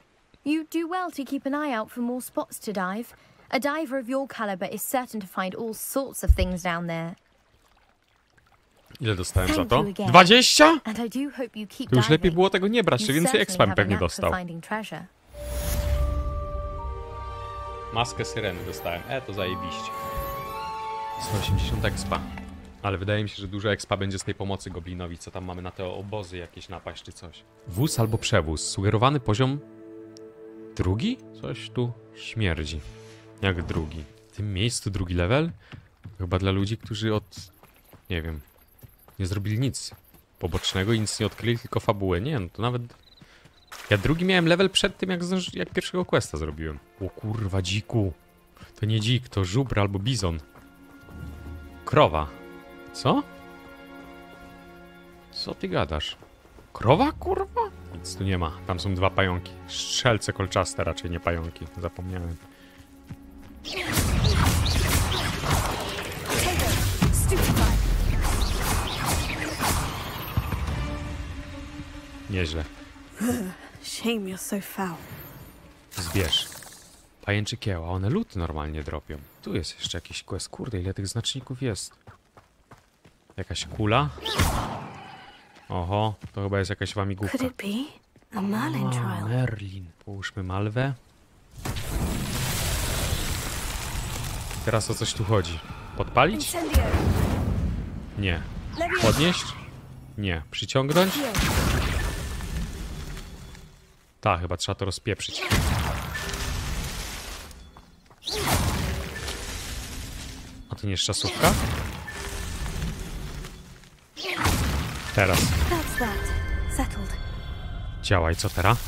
Speaker 14: You do well to keep an eye out for more spots to dive. A diver of your caliber is certain to find all sorts of things down there.
Speaker 1: Ile dostałem za to? 20? To już lepiej było tego nie brać, czy więcej expa bym pewnie dostał. Maskę syreny dostałem. To zajebiście. 180 expa. Ale wydaje mi się, że dużo expa będzie z tej pomocy goblinowi, co tam mamy na te obozy jakieś napaść czy coś. Wóz albo przewóz. Sugerowany poziom... Drugi? Coś tu śmierdzi. Jak drugi? W tym miejscu drugi level? Chyba dla ludzi, którzy od... Nie wiem... Nie zrobili nic pobocznego i nic nie odkryli, tylko fabułę. Nie, no to nawet... Ja drugi miałem level przed tym, jak pierwszego questa zrobiłem. O kurwa, dziku. To nie dzik, to żubr albo bizon. Krowa. Co? Co ty gadasz? Krowa, kurwa? Nic tu nie ma. Tam są dwa pająki. Strzelce kolczaste, raczej nie pająki. Zapomniałem. Nieźle.
Speaker 2: Shame you're so foul.
Speaker 1: Zbierz. Pajęczy kieła, one lód normalnie dropią. Tu jest jeszcze jakiś quest. Kurde, ile tych znaczników jest. Jakaś kula. Oho, to chyba jest jakaś łamigłówka. Merlin. Połóżmy malwę. Teraz o coś tu chodzi. Podpalić? Nie. Podnieść? Nie. Przyciągnąć? Tak, chyba trzeba to rozpieprzyć. A to nie jest czasówka? Teraz. Działaj, co teraz?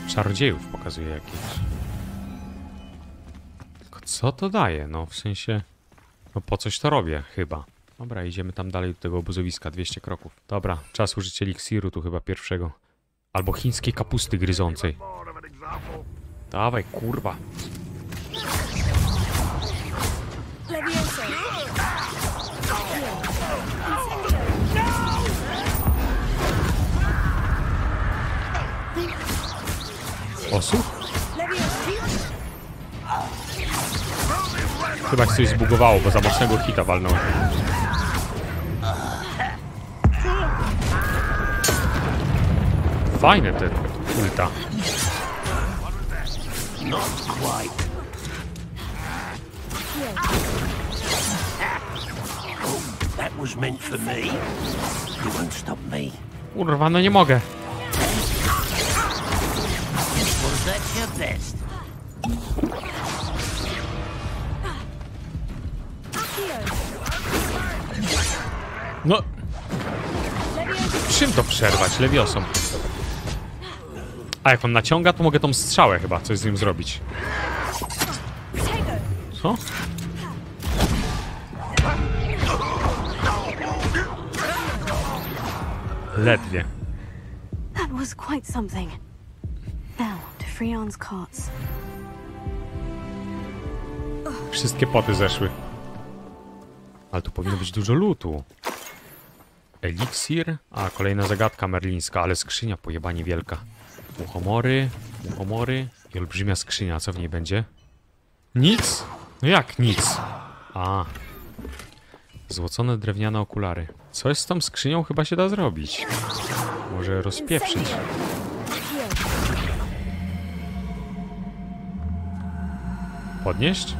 Speaker 1: Czarodziejów pokazuje jakieś. Tylko co to daje? No w sensie... No po coś to robię, chyba. Dobra, idziemy tam dalej do tego obozowiska, 200 kroków. Dobra, czas użyć eliksiru tu chyba pierwszego. Albo chińskiej kapusty gryzącej. Dawaj, kurwa. Osób? Chyba się coś zbugowało, bo za mocnego hita walnąłem. Fajne te ulta. Kurwa, no nie mogę. No. Czym to przerwać? Lewiosą. A jak on naciąga, to mogę tą strzałę chyba coś z nim zrobić. Co? Ledwie.
Speaker 2: That was quite something. Now to Freon's carts.
Speaker 1: Wszystkie poty zeszły. Ale tu powinno być dużo lootu. Eliksir. A, kolejna zagadka merlińska, ale skrzynia pojebanie wielka. Muchomory i olbrzymia skrzynia. Co w niej będzie? Nic? No jak nic? A. Złocone drewniane okulary. Coś z tą skrzynią chyba się da zrobić. Może rozpieprzyć. Podnieść?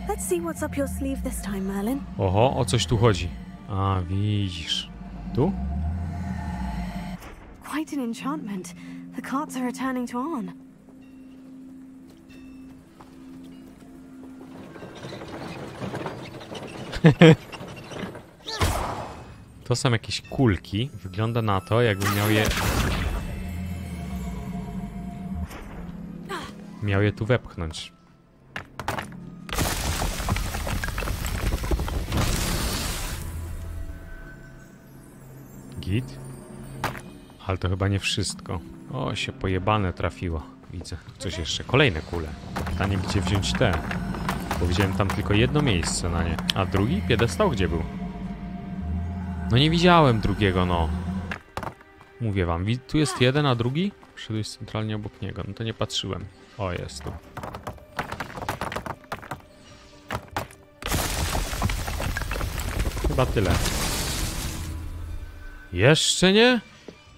Speaker 2: Let's see what's up your sleeve this time, Merlin.
Speaker 1: Oho, o coś tu chodzi. A, widzisz. Tu?
Speaker 2: Quite an enchantment. The carts are returning to On.
Speaker 1: To są jakieś kulki. Wygląda na to, jakbym miał je Miał je tu wepchnąć. Git? Ale to chyba nie wszystko. O, się pojebane trafiło. Widzę. Coś jeszcze. Kolejne kule. Pytanie, gdzie wziąć te? Bo widziałem tam tylko jedno miejsce na nie. A drugi piedestał gdzie był? No nie widziałem drugiego, no. Mówię wam, tu jest jeden, a drugi? Wszedłeś centralnie obok niego. No to nie patrzyłem. O, jest tu. Chyba tyle. Jeszcze nie?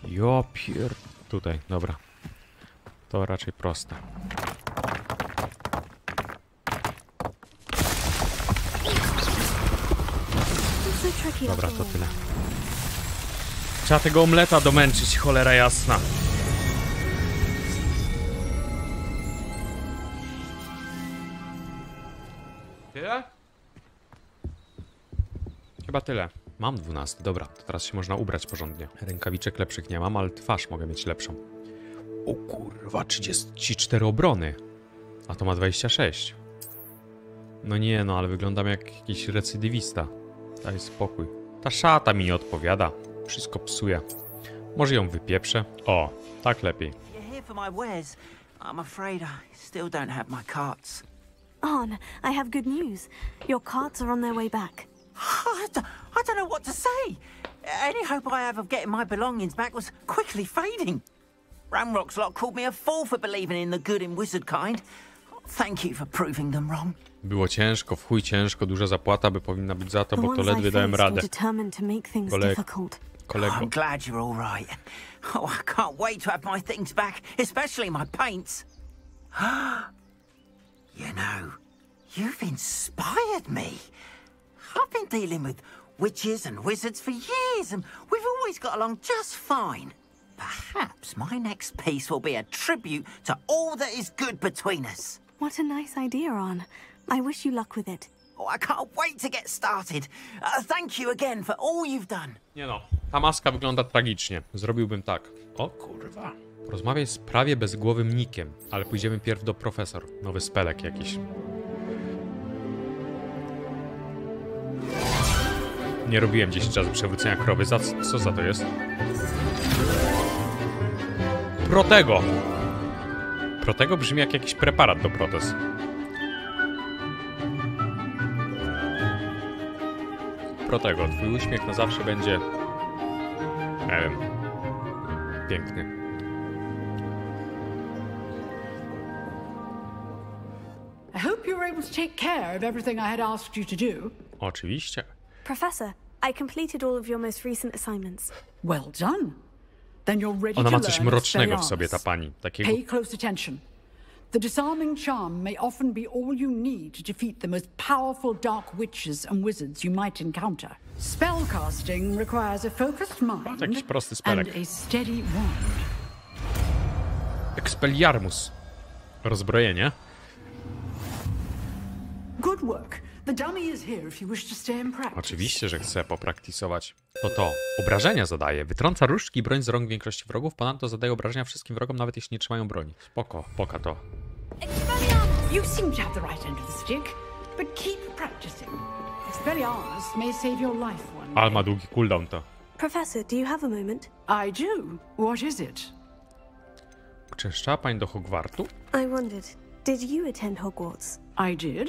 Speaker 1: Jo pier... Tutaj, dobra. To raczej proste. Dobra, to tyle. Trzeba tego omleta domęczyć, cholera jasna. Tyle? Chyba tyle. Mam 12, dobra, to teraz się można ubrać porządnie. Rękawiczek lepszych nie mam, ale twarz mogę mieć lepszą. O kurwa, 34 obrony. A to ma 26. No nie, no ale wyglądam jak jakiś recydywista. Daj spokój. Ta szata mi nie odpowiada. Wszystko psuje. Może ją wypieprzę? O, tak lepiej.
Speaker 2: On, I have good news. Your carts are on their way back.
Speaker 10: I don't know what to say. Any hope I have of getting my belongings back was quickly fading. Ramrock's lot called me a fool for believing in the good in wizard kind. Thank you for proving them wrong.
Speaker 1: Było ciężko, w chuj ciężko, duża zapłata by powinna być za to, bo to ledwie dałem radę. Kolego.
Speaker 10: I'm glad you're all right. Oh, I can't wait to have my things back, especially my paints. You know, you've inspired me. I've been dealing with witches and wizards for years, and we've always got along just fine. Perhaps my next piece will be a tribute to all that is good between us.
Speaker 2: What a nice idea, On. I wish you luck with it.
Speaker 10: Oh, I can't wait to get started. Thank you again for all you've done.
Speaker 1: Nie no, ta maska wygląda tragicznie. Zrobiłbym tak. O kurwa. Porozmawiaj z prawie bezgłowym Nikiem, ale pójdziemy pierw do profesor. Nowy spelek jakiś. Nie robiłem 10 razy przewrócenia krowy. Co za to jest? Protego! Protego brzmi jak jakiś preparat do protez. Protego, twój uśmiech na zawsze będzie... Nie wiem... piękny.
Speaker 15: I hope you were able to take care of everything I had asked you to do.
Speaker 1: Oczywiście.
Speaker 2: Professor, I completed all of your most recent assignments.
Speaker 15: Well done. Then you're ready
Speaker 1: Ona ma
Speaker 15: to
Speaker 1: coś
Speaker 15: learn
Speaker 1: mrocznego w sobie, ta pani. Takiego...
Speaker 15: Pay close attention. The disarming charm may often be all you need to defeat the most powerful dark witches and wizards you might encounter. Spellcasting requires a focused mind
Speaker 1: Jakiś prosty spelek.
Speaker 15: and a steady wand.
Speaker 1: Expelliarmus. Rozbrojenie.
Speaker 15: Good work. The dummy is here if you wish to stay and practice.
Speaker 1: Oczywiście, że chcę popraktisować. To. Obrażenia zadaje. Wytrąca różdżki i broń z rąk większości wrogów. Ponadto zadaje obrażenia wszystkim wrogom, nawet jeśli nie trzymają broni. Spoko. Poka to.
Speaker 15: You seem to have the right end of the stick, but keep practicing. Expelliarmus may save your life one day.
Speaker 1: Ale ma długi cooldown to.
Speaker 2: Professor, do you have a moment?
Speaker 15: I do. What is it?
Speaker 1: Uczęszczała pani do Hogwartu?
Speaker 2: I wondered, did you attend Hogwarts?
Speaker 15: I did.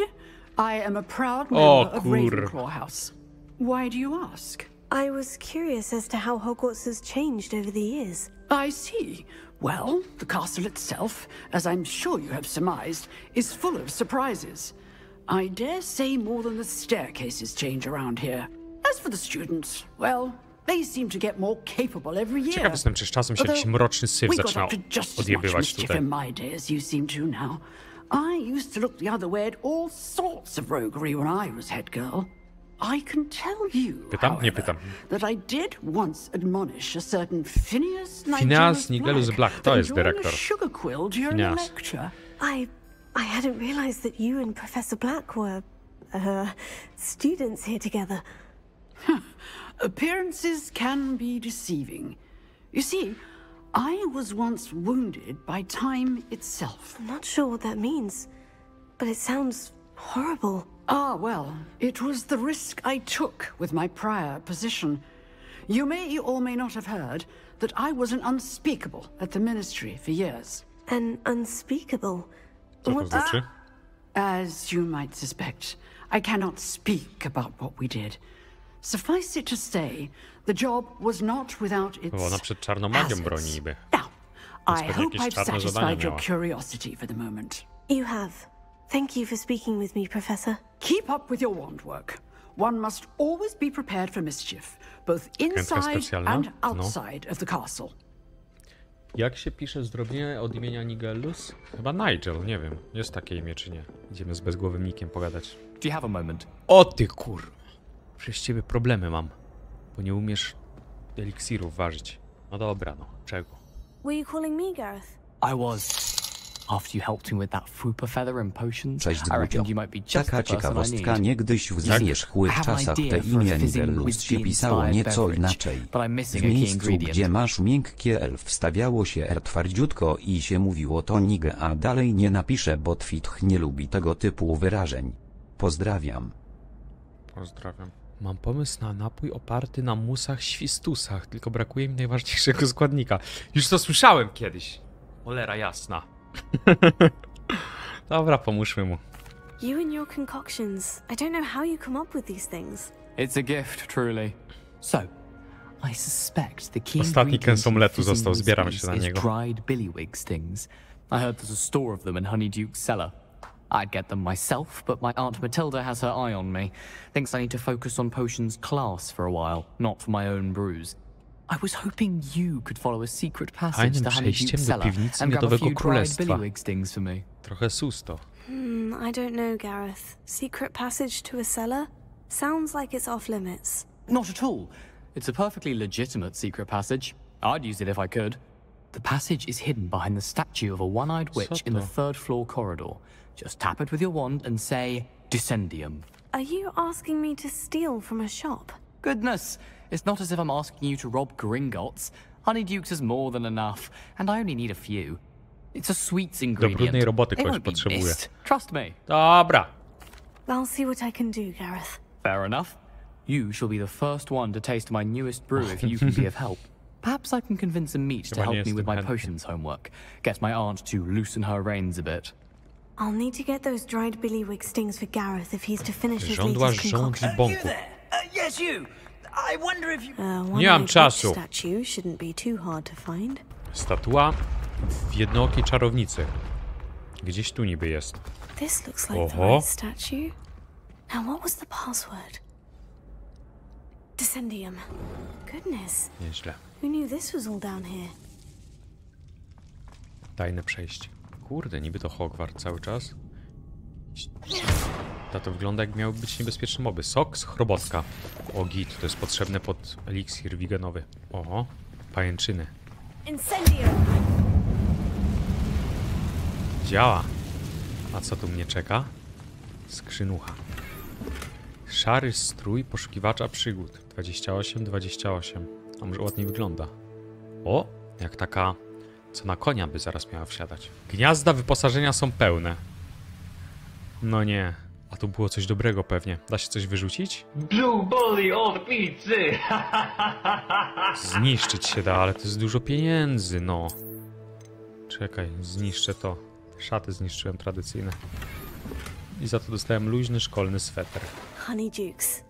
Speaker 15: I am a proud member of Ravenclaw House. Why do you ask?
Speaker 2: I was curious as to how Hogwarts has changed over the years.
Speaker 15: I see. Well, the castle itself, as I'm sure you have surmised, is full of surprises. I dare say more than the staircases change around here. As for the students, well, they seem to get more capable every year.
Speaker 1: Ciekaw jestem, czy z czasem się jakiś mroczny syf zaczyna odjebywać tutaj.
Speaker 15: In my day as you seem to now. I used to look the other way at all sorts of roguery when I was head girl. I can tell you, however, that I did once admonish a certain Phineas
Speaker 1: Nigelus Black, to jest dyrektor.
Speaker 15: Sugar quill during a lecture.
Speaker 2: I hadn't realized that you and Professor Black were students here together.
Speaker 15: Appearances can be deceiving. You see, I was once wounded by time itself.
Speaker 2: I'm not sure what that means, but it sounds horrible.
Speaker 15: Ah, well, it was the risk I took with my prior position. You may or may not have heard that I was an unspeakable at the ministry for years.
Speaker 2: An unspeakable?
Speaker 1: What does that?
Speaker 15: As you might suspect, I cannot speak about what we did. Suffice it to say, the job was not without its
Speaker 1: Ona przed czarną magią broni niby.
Speaker 15: Now, I hope I've satisfied your curiosity for the moment.
Speaker 2: You have. Thank you for speaking with me, Professor.
Speaker 15: Keep up with your wand work. One must always be prepared for mischief, both inside and outside of the castle.
Speaker 1: Jak się pisze zdrobnienie od imienia Nigellus? Chyba Nigel, nie wiem. Jest takie imię czy nie? Idziemy z bezgłowym nikiem pogadać.
Speaker 9: Do you have a moment?
Speaker 1: O ty kur... Przez ciebie problemy mam, bo nie umiesz eliksirów ważyć. No dobra, no. Czego?
Speaker 2: Were you calling me, Gareth?
Speaker 9: I was. After you helped me with that fupa feather and potions,
Speaker 4: Cześć,
Speaker 9: I reckoned you might be just
Speaker 4: Taka
Speaker 9: the person I
Speaker 4: ciekawostka,
Speaker 9: need.
Speaker 4: niegdyś w zamierzchłych czasach te imię Nigellus się pisało nieco inaczej. W miejscu, gdzie masz miękkie L, wstawiało się R twardziutko i się mówiło to Nige, a dalej nie napiszę, bo Twitch nie lubi tego typu wyrażeń. Pozdrawiam.
Speaker 1: Pozdrawiam. Mam pomysł na napój oparty na musach świstusach, tylko brakuje mi najważniejszego składnika. Już to słyszałem kiedyś. Cholera jasna. Dobra, pomóżmy mu.
Speaker 2: You and your concoctions. I don't know how you come up with these things.
Speaker 9: It's a gift, truly. So, I suspect the key
Speaker 1: Ostatni kęs omletu
Speaker 9: ingredient
Speaker 1: został, zbieram się na
Speaker 9: is
Speaker 1: niego.
Speaker 9: dried billywig stings. I heard there's a store of them in Honeyduke's cellar. I'd get them myself, but my Aunt Matilda has her eye on me. Thinks I need to focus on potions class for a while, not for my own brews. I was hoping you could follow a secret passage to Honeyduke's cellar and grab a few dried billywig stings for me.
Speaker 1: Trochę susto.
Speaker 2: I don't know, Gareth. Secret passage to a cellar? Sounds like it's off limits.
Speaker 9: Not at all. It's a perfectly legitimate secret passage. I'd use it if I could. The passage is hidden behind the statue of a one-eyed witch in the third floor corridor. Just tap it with your wand and say, Descendium.
Speaker 2: Are you asking me to steal from a shop?
Speaker 9: Goodness, it's not as if I'm asking you to rob Gringotts. Honeyduke's is more than enough, and I only need a few. It's a sweets ingredient.
Speaker 1: Do brudnej roboty
Speaker 9: It
Speaker 1: kogoś
Speaker 9: won't be
Speaker 1: potrzebuję.
Speaker 9: missed. Trust me.
Speaker 1: Dobra.
Speaker 2: I'll see what I can do, Gareth.
Speaker 9: Fair enough. You shall be the first one to taste my newest brew if you can be of help. Perhaps I can convince a meat to help me with my potions homework. Get my aunt to loosen her reins a bit.
Speaker 2: I'll need to get those dried billywig stings for Gareth if he's to finish his
Speaker 1: Żądła
Speaker 2: latest concoction.
Speaker 1: bąku.
Speaker 10: Yes, you. I wonder if you...
Speaker 1: Nie mam czasu.
Speaker 2: Statue shouldn't be too hard to find.
Speaker 1: Statua w jednookiej czarownicy. Gdzieś tu niby jest.
Speaker 2: This looks like the right statue. Now what was the password? Descendium. Goodness.
Speaker 1: Nieźle.
Speaker 2: Who knew this was all down here?
Speaker 1: Tajne przejście. Kurde, niby to Hogwarts cały czas. To wygląda, jak miały być niebezpieczne moby. Sok z chrobotka. O git, to jest potrzebne pod eliksir wigenowy. Oho, pajęczyny.
Speaker 2: Incendium.
Speaker 1: Działa. A co tu mnie czeka? Skrzynucha. Szary strój poszukiwacza przygód. 28, 28. A może ładnie wygląda. O, jak taka... Co na konia by zaraz miała wsiadać. Gniazda wyposażenia są pełne. No nie. A tu było coś dobrego pewnie. Da się coś wyrzucić?
Speaker 16: Blue Bully od pizzy!
Speaker 1: Zniszczyć się da, ale to jest dużo pieniędzy, no. Czekaj, zniszczę to. Szaty zniszczyłem tradycyjne. I za to dostałem luźny szkolny sweter.
Speaker 2: Honeydukes.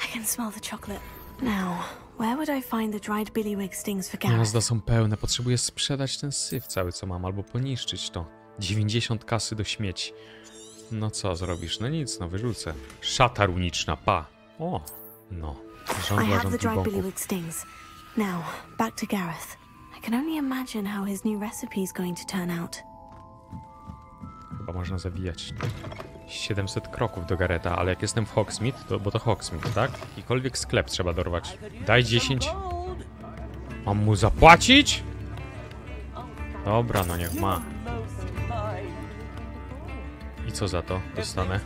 Speaker 2: I can smell the chocolate. Now, where would I find the dried billywig stings for Gareth?
Speaker 1: Gniazda są pełne. Potrzebuję sprzedać ten syf cały, co mam, albo poniszczyć to. 90 kasy do śmieci. No co zrobisz? No nic, no wyrzucę. Szata runiczna, pa. O, no.
Speaker 2: I have the dried billywig stings. Now, back to Gareth. I can only imagine how his new recipe is going to turn out.
Speaker 1: Chyba można zawijać 700 kroków do Gareta, ale jak jestem w Hogsmeade, to, bo to Hogsmeade, tak? Jakikolwiek sklep trzeba dorwać. Daj 10. Mam mu zapłacić? Dobra, no niech ma. I co za to dostanę?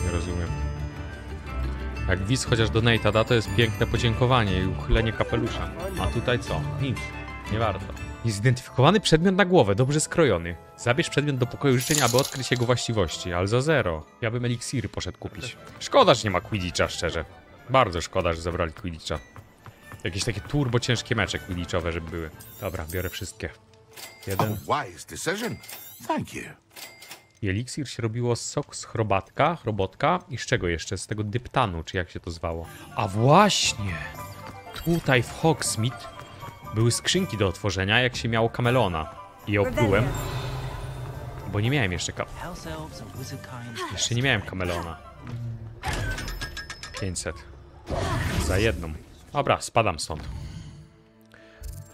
Speaker 1: Nie rozumiem. Jak Wiz chociaż donate'a da, to jest piękne podziękowanie i uchylenie kapelusza. A tutaj co? Nic. Nie warto. Zidentyfikowany przedmiot na głowę, dobrze skrojony. Zabierz przedmiot do pokoju życzeń, aby odkryć jego właściwości, ale za 0. Ja bym eliksiry poszedł kupić. Szkoda, że nie ma Quidditcha, szczerze. Bardzo szkoda, że zabrali Quidditcha. Jakieś takie turbo ciężkie mecze Quidditchowe, żeby były. Dobra, biorę wszystkie. Jeden.
Speaker 13: Wise decision. Thank you.
Speaker 1: I eliksir się robiło z soku z chrobotka i z czego jeszcze? Z tego dyptanu, czy jak się to zwało. A właśnie! Tutaj w Hogsmeade były skrzynki do otworzenia, jak się miało kamelona. I je oplułem. Bo nie miałem jeszcze Jeszcze nie miałem kamelona. 500. Za jedną. Dobra, spadam stąd.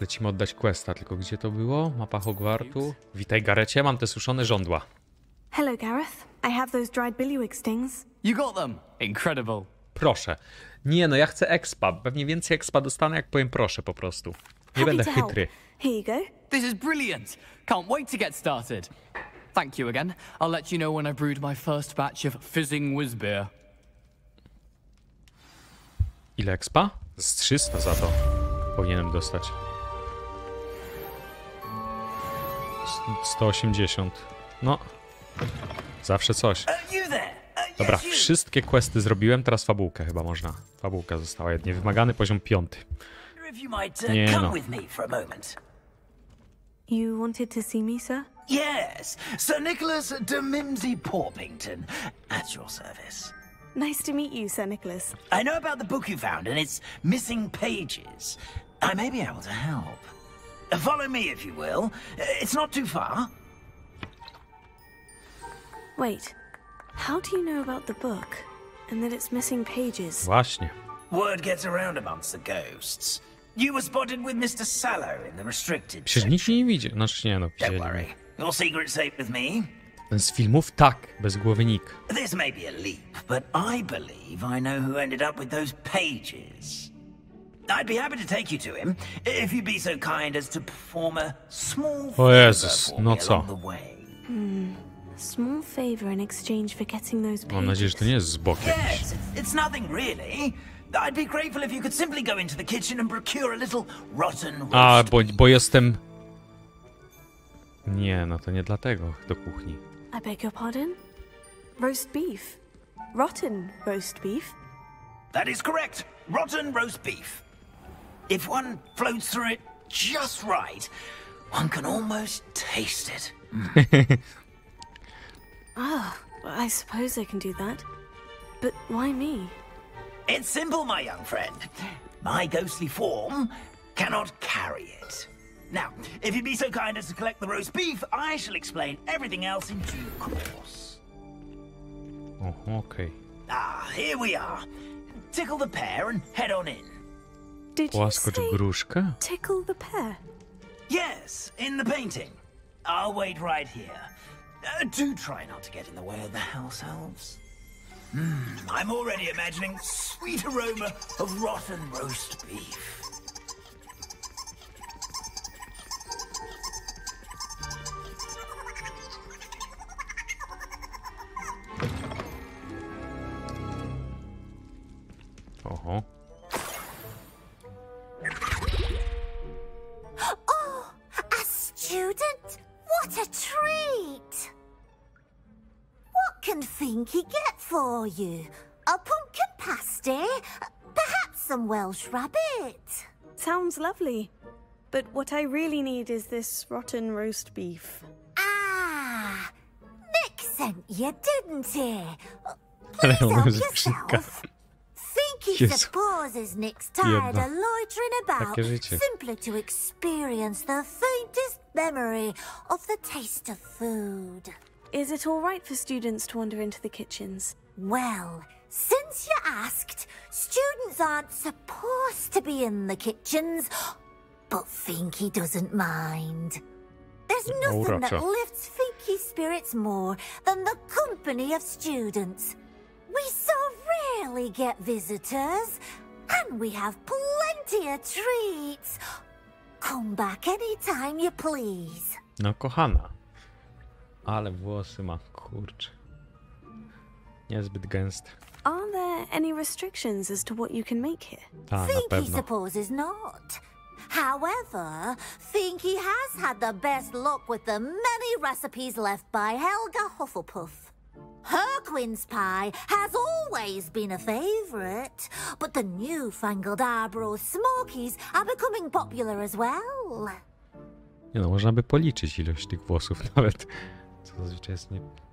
Speaker 1: Lecimy oddać questa, tylko gdzie to było? Mapa Hogwartu. Witaj, Garecie, mam te suszone żądła.
Speaker 2: Hello, Gareth. I have those dried billywig stings.
Speaker 9: You got them. Incredible.
Speaker 1: Proszę. Nie no, ja chcę expa. Pewnie więcej expa dostanę, jak powiem proszę po prostu. Nie będę chytry.
Speaker 2: Here you go.
Speaker 9: This is brilliant. Can't wait to get started. Thank you again. I'll let you know when I brewed my first batch of fizzing whiz beer.
Speaker 1: Ile expa? Z 300 za to powinienem dostać. 180. No. Zawsze coś. Dobra, wszystkie questy zrobiłem, teraz fabułkę chyba można. Fabułka została jedynie. Wymagany poziom 5. Nie no.
Speaker 2: You wanted to see me, sir?
Speaker 17: Yes, Sir Nicholas de Mimsy Porpington, at your service.
Speaker 2: Nice to meet you, Sir Nicholas.
Speaker 17: I know about the book you found and its missing pages. I may be able to help. Follow me, if you will. It's not too far.
Speaker 2: Wait, how do you know about the book and that it's missing pages?
Speaker 1: Właśnie.
Speaker 17: Word gets around amongst the ghosts. You were spotted with Mr. Sallow in the restricted
Speaker 1: Przecież nikt nie widzi. Znaczy nie no,
Speaker 17: Don't
Speaker 1: widzieli.
Speaker 17: worry. Your secret's safe with me.
Speaker 1: Ten z filmów tak, Bezgłowy Nick.
Speaker 17: This may be a leap, but I believe I know who ended up with those pages. I'd be happy to take you to him, if you'd be so kind as to perform a small
Speaker 1: O Jezus,
Speaker 17: favor
Speaker 1: no
Speaker 17: for me
Speaker 1: co?
Speaker 17: along the way.
Speaker 2: A small favor in exchange for getting those pages.
Speaker 1: Mam nadzieję, że to nie jest z boku jakiś.
Speaker 17: Yes, it's nothing really. I'd be grateful if you could simply go into the kitchen and procure a little rotten roast.
Speaker 1: A, bo jestem... Nie, no to nie dlatego do kuchni.
Speaker 2: I beg your pardon? Roast beef. Rotten roast beef?
Speaker 17: That is correct. Rotten roast beef. If one floats through it just right, one can almost taste it.
Speaker 2: Ah, I suppose I can do that. But why me?
Speaker 17: It's simple, my young friend. My ghostly form cannot carry it. Now, if you'd be so kind as to collect the roast beef, I shall explain everything else in due course.
Speaker 1: O, okej.
Speaker 17: Ah, here we are. Tickle the pear and head on in.
Speaker 2: Did you
Speaker 1: Łaskocz
Speaker 2: say
Speaker 1: gruszkę?
Speaker 2: tickle the pear?
Speaker 17: Yes, in the painting. I'll wait right here. Do try not to get in the way of the house elves. I'm already imagining sweet aroma of rotten roast beef.
Speaker 1: Oho.
Speaker 18: Oh, a student? What a treat! What can Finky get for you? A pumpkin pasty? Perhaps some Welsh rabbit?
Speaker 2: Sounds lovely. But what I really need is this rotten roast beef.
Speaker 18: Ah, Nick sent you, didn't he?
Speaker 1: Ale
Speaker 18: Please
Speaker 1: on
Speaker 18: help
Speaker 1: jest
Speaker 18: yourself. Finky
Speaker 1: Jezu.
Speaker 18: supposes Nick's tired
Speaker 1: Jedna.
Speaker 18: of loitering about
Speaker 1: Takie życie.
Speaker 18: simply to experience the faintest memory of the taste of food.
Speaker 2: Is it all right for students to wander into the kitchens?
Speaker 18: Well, since you asked, students aren't supposed to be in the kitchens, but Finky doesn't mind. There's nothing that
Speaker 1: Uroczo.
Speaker 18: lifts Finky's spirits more than the company of students. We so rarely get visitors, and we have plenty of treats. Come back anytime you please.
Speaker 1: No kochana. Ale włosy ma, kurczę. Niezbyt gęste.
Speaker 2: Are there there any restrictions as to what you can make here?
Speaker 18: Finky supposes not. However, Finky has had the best luck with the many recipes left by Helga Hufflepuff. Her quince pie has always been a favourite, but the newfangled Arborough Smokies are becoming popular as well.
Speaker 1: Nie no, można by policzyć ilość tych włosów nawet, co zazwyczaj jest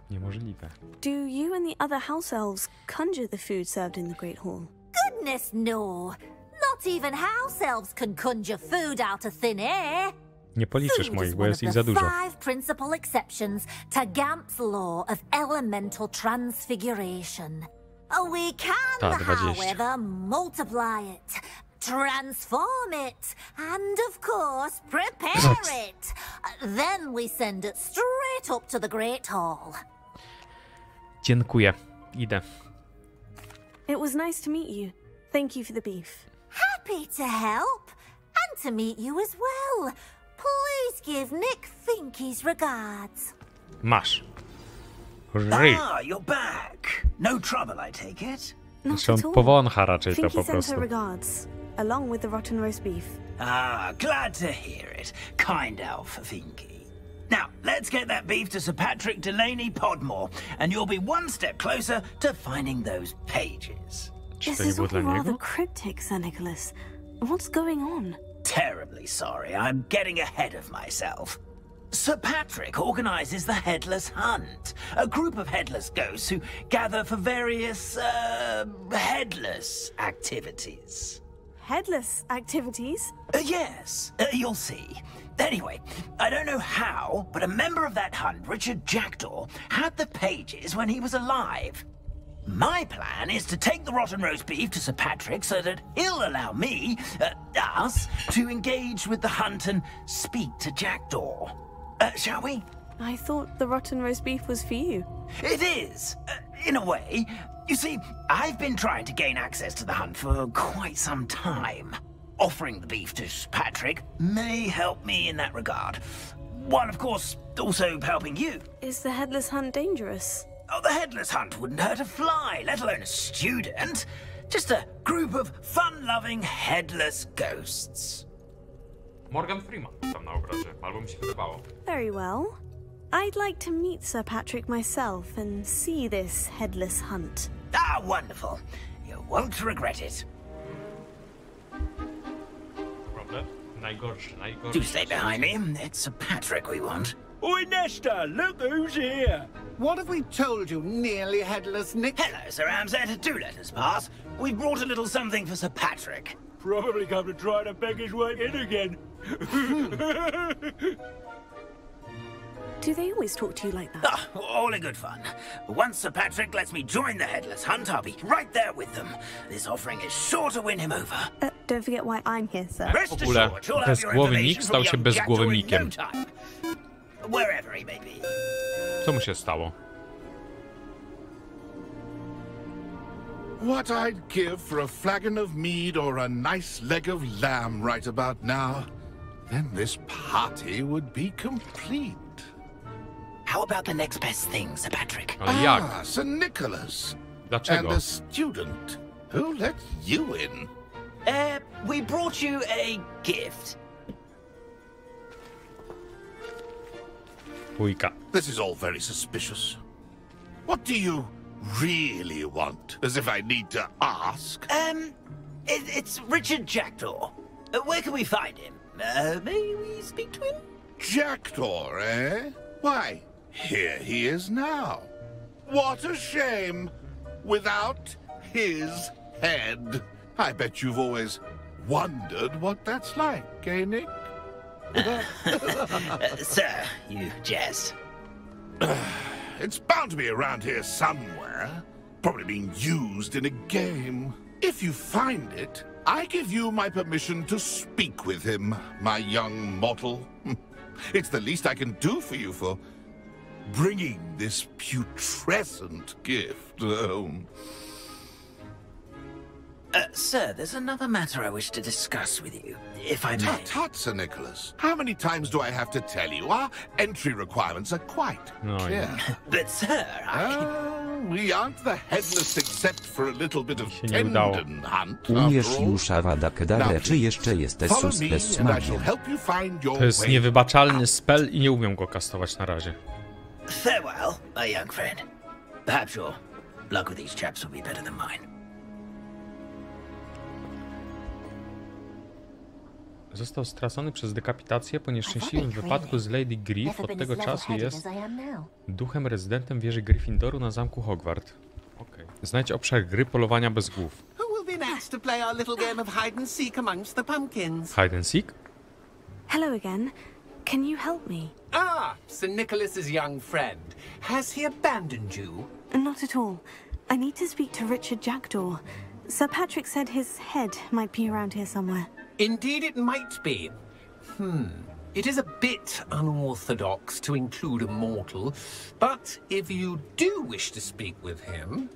Speaker 1: niemożliwe.
Speaker 2: Do you and the other house elves conjure the food served in the Great Hall?
Speaker 18: Goodness no! Not even house elves can conjure food out of thin air.
Speaker 1: Nie policzysz moich, bo jest ich za dużo.
Speaker 18: 5 principal exceptions to Gamp's law of elemental transfiguration. We can, however, multiply it, transform it, and of course, prepare it. Then we send it straight up to the Great Hall.
Speaker 1: Dziękuję. Idę.
Speaker 2: It was nice to meet you. Thank you for the beef.
Speaker 18: Happy to help, and to meet you as well. Please give Nick Finky's regards.
Speaker 1: Masz.
Speaker 17: Ah, you're back. No trouble, I take it?
Speaker 1: Zresztą powącha raczej to po
Speaker 2: Finky sent
Speaker 1: prostu.
Speaker 2: her regards, along with the rotten roast beef.
Speaker 17: Ah, glad to hear it. Kind elf, Finky. Now, let's get that beef to Sir Patrick Delaney Podmore, and you'll be one step closer to finding those pages.
Speaker 2: This is all rather cryptic, Sir Nicholas. What's going on?
Speaker 17: Terribly sorry, I'm getting ahead of myself. Sir Patrick organizes the Headless Hunt, a group of headless ghosts who gather for various, headless activities.
Speaker 2: Headless activities?
Speaker 17: Yes, you'll see. Anyway, I don't know how, but a member of that hunt, Richard Jackdaw, had the pages when he was alive. My plan is to take the rotten roast beef to Sir Patrick so that he'll allow me, us, to engage with the hunt and speak to Jackdaw. Shall we?
Speaker 2: I thought the rotten roast beef was for you.
Speaker 17: It is, in a way. You see, I've been trying to gain access to the hunt for quite some time. Offering the beef to Sir Patrick may help me in that regard. While, of course, also helping you.
Speaker 2: Is the Headless Hunt dangerous?
Speaker 17: Oh, the Headless Hunt wouldn't hurt a fly, let alone a student. Just a group of fun-loving headless ghosts.
Speaker 1: Morgan Freeman tam na obrazie, albo mi się wydawało.
Speaker 2: Very well. I'd like to meet Sir Patrick myself and see this Headless Hunt.
Speaker 17: Ah, wonderful. You won't regret it.
Speaker 1: Problem? Najgorszy.
Speaker 17: Do stay behind me. It's Sir Patrick we want.
Speaker 13: Oi, Nesta, look who's here.
Speaker 7: What have we told you, nearly headless Nick?
Speaker 17: Hello, Sir Ramsett. Do let us pass. We've brought a little something for Sir Patrick.
Speaker 13: Probably come to try to beg his way in again.
Speaker 2: Do they always talk to you like that?
Speaker 17: Ah, all in good fun. Once Sir Patrick lets me join the Headless Hunt, I'll be right there with them. This offering is sure to win him over.
Speaker 2: Don't forget why I'm here, sir.
Speaker 17: Rest
Speaker 1: W ogóle
Speaker 17: assured, you'll have your
Speaker 1: bezgłowy
Speaker 17: information
Speaker 1: Nick stał się
Speaker 17: from young
Speaker 1: bezgłowym
Speaker 17: Jackdaw in
Speaker 1: Nickiem.
Speaker 17: no time. Wherever he may be.
Speaker 1: Co mu się stało?
Speaker 19: What I'd give for a flagon of mead or a nice leg of lamb right about now. Then this party would be complete.
Speaker 17: How about the next best thing, Sir Patrick?
Speaker 1: Ale jak?
Speaker 19: Sir Nicholas.
Speaker 1: Dlaczego?
Speaker 19: And a student. Who let you in?
Speaker 17: We brought you a gift.
Speaker 1: Wujka.
Speaker 19: This is all very suspicious. What do you really want? As if I need to ask.
Speaker 17: It's Richard Jackdaw. Where can we find him? May we speak to him?
Speaker 19: Jackdaw, eh? Why, here he is now. What a shame. Without his head. I bet you've always wondered what that's like, eh, Nick?
Speaker 17: Sir, you jest.
Speaker 19: It's bound to be around here somewhere. Probably being used in a game. If you find it, I give you my permission to speak with him, my young mortal. It's the least I can do for you for bringing this putrescent gift home.
Speaker 17: Sir, there's another matter I wish to discuss with you, if I may.
Speaker 19: Tut, Sir Nicholas. How many times do I have to tell you? Our entry requirements are quite clear.
Speaker 17: But, sir,
Speaker 19: we aren't the headless except for a little bit of tendon hunt.
Speaker 4: Umiesz już Avada Kedavra, czy jeszcze jesteś suspes magiem?
Speaker 1: To jest niewybaczalny spell i nie umiem go kastować na razie.
Speaker 17: Farewell, my young friend. Perhaps your luck with these chaps will be better than mine.
Speaker 1: Został stracony przez dekapitację po nieszczęśliwym wypadku z Lady Griff. Od tego czasu jest duchem rezydentem wieży Gryffindoru na zamku Hogwarts. Okay. Znajdź obszar gry polowania bez głów. Hide and seek?
Speaker 2: Hello again. Can you help me?
Speaker 20: Ah, Sir Nicholas's young friend. Has he abandoned you?
Speaker 2: Not at all. I need to speak to Richard Jackdaw. Sir Patrick said his head might be around here somewhere.
Speaker 20: Indeed it might be. It is a bit unorthodox to include a mortal, but if you do wish to speak with him...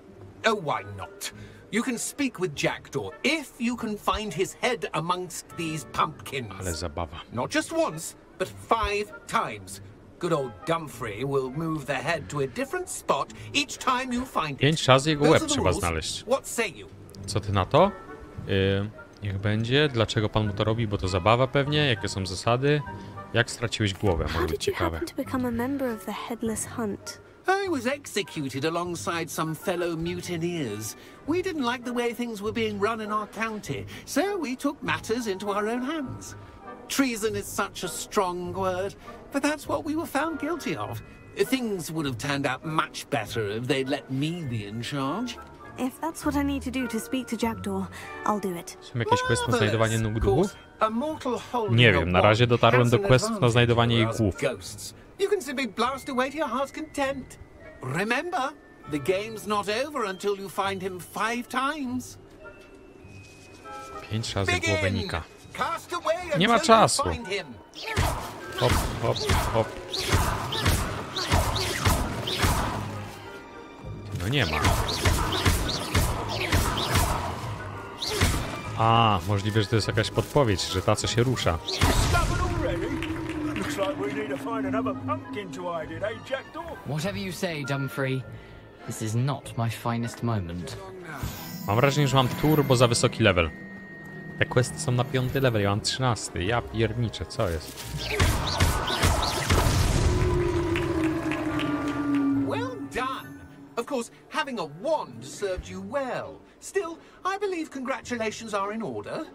Speaker 20: Oh, why not? You can speak with Jackdaw if you can find his head amongst these pumpkins.
Speaker 1: Ale zabawa.
Speaker 20: Not just once, but 5 times. Good old Dumfrey will move the head to a different spot each time you find it.
Speaker 1: 5 razy jego łeb trzeba znaleźć.
Speaker 20: What say you?
Speaker 1: Co ty na to? Niech będzie. Dlaczego pan mu to robi? Bo to zabawa pewnie. Jakie są zasady? Jak straciłeś głowę? Może być ciekawe.
Speaker 20: I was executed alongside some fellow mutineers. We didn't like the way things were being run in our county, so we took matters into our own hands. Treason is such a strong word, but that's what we were found guilty of. Things would have turned out much better if they'd let me be in charge.
Speaker 2: If that's what I need to do to speak to Jackdaw, I'll do it.
Speaker 1: Są jakieś questy na znajdowanie nóg duchów? Nie wiem, na razie dotarłem do questów na znajdowanie ich głów.
Speaker 20: You can simply blast away to your heart's content. Remember, the game's not over until you find him 5 times.
Speaker 1: 5 razy głowę Nika. Nie ma czasu. Hop, hop, hop. No nie ma. A, możliwe, że to jest jakaś podpowiedź, że ta co się rusza.
Speaker 9: Whatever you say, Dumfrey. This is not my finest moment.
Speaker 1: Mam wrażenie, że mam turbo za wysoki level. Te questy są na 5. level, ja mam 13. Ja pierniczę, co jest?
Speaker 20: Well done. Of course, having a wand served you well. Still, I believe congratulations are in order.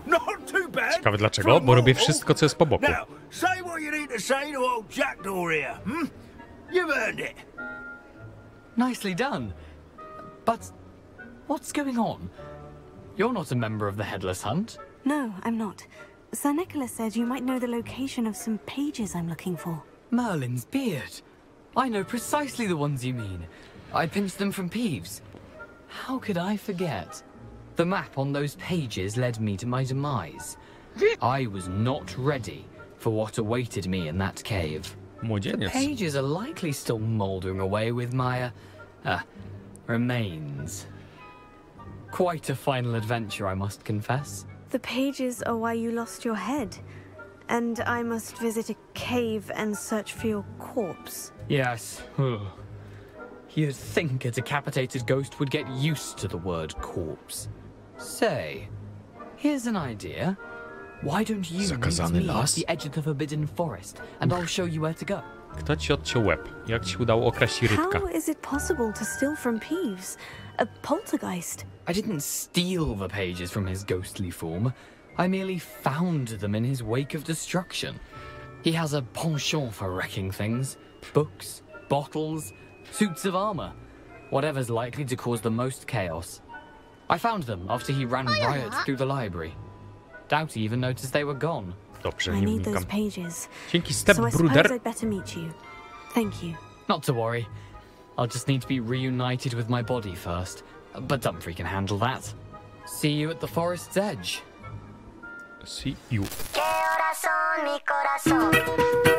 Speaker 13: Not too bad.
Speaker 1: Ciekawe dlaczego, bo robię wszystko, co jest po boku.
Speaker 13: Now, say what you need to say to old Jackdaw here, You've earned it.
Speaker 9: Nicely done. But what's going on? You're not a member of the Headless Hunt.
Speaker 2: No, I'm not. Sir Nicholas said you might know the location of some pages I'm looking for.
Speaker 9: Merlin's beard. I know precisely the ones you mean. I pinched them from Peeves. How could I forget? The map on those pages led me to my demise. I was not ready for what awaited me in that cave. The pages are likely still mouldering away with my, remains. Quite a final adventure, I must confess.
Speaker 2: The pages are why you lost your head. And I must visit a cave and search for your corpse.
Speaker 9: Yes. You'd think a decapitated ghost would get used to the word corpse. Say, here's an idea. Why don't you meet me at the edge of the Forbidden Forest, and I'll show you where to go.
Speaker 1: Kto ci odciął łeb? Jak ci udało okraść Rytka?
Speaker 2: How is it possible to steal from Peeves? A poltergeist?
Speaker 9: I didn't steal the pages from his ghostly form. I merely found them in his wake of destruction. He has a penchant for wrecking things. Books, bottles, suits of armor. Whatever's likely to cause the most chaos. I found them after he ran riot through the library. Doubt he even noticed they were gone.
Speaker 1: Dobrze,
Speaker 2: I
Speaker 1: nie
Speaker 2: need
Speaker 1: wnikam.
Speaker 2: those pages.
Speaker 1: Dzięki,
Speaker 2: So I suppose
Speaker 1: stepbrother.
Speaker 2: I'd better meet you. Thank you.
Speaker 9: Not to worry. I'll just need to be reunited with my body first. But Dumfrey can handle that. See you at the forest's edge.
Speaker 1: See you.
Speaker 18: ¿Qué horas son, mi corazón?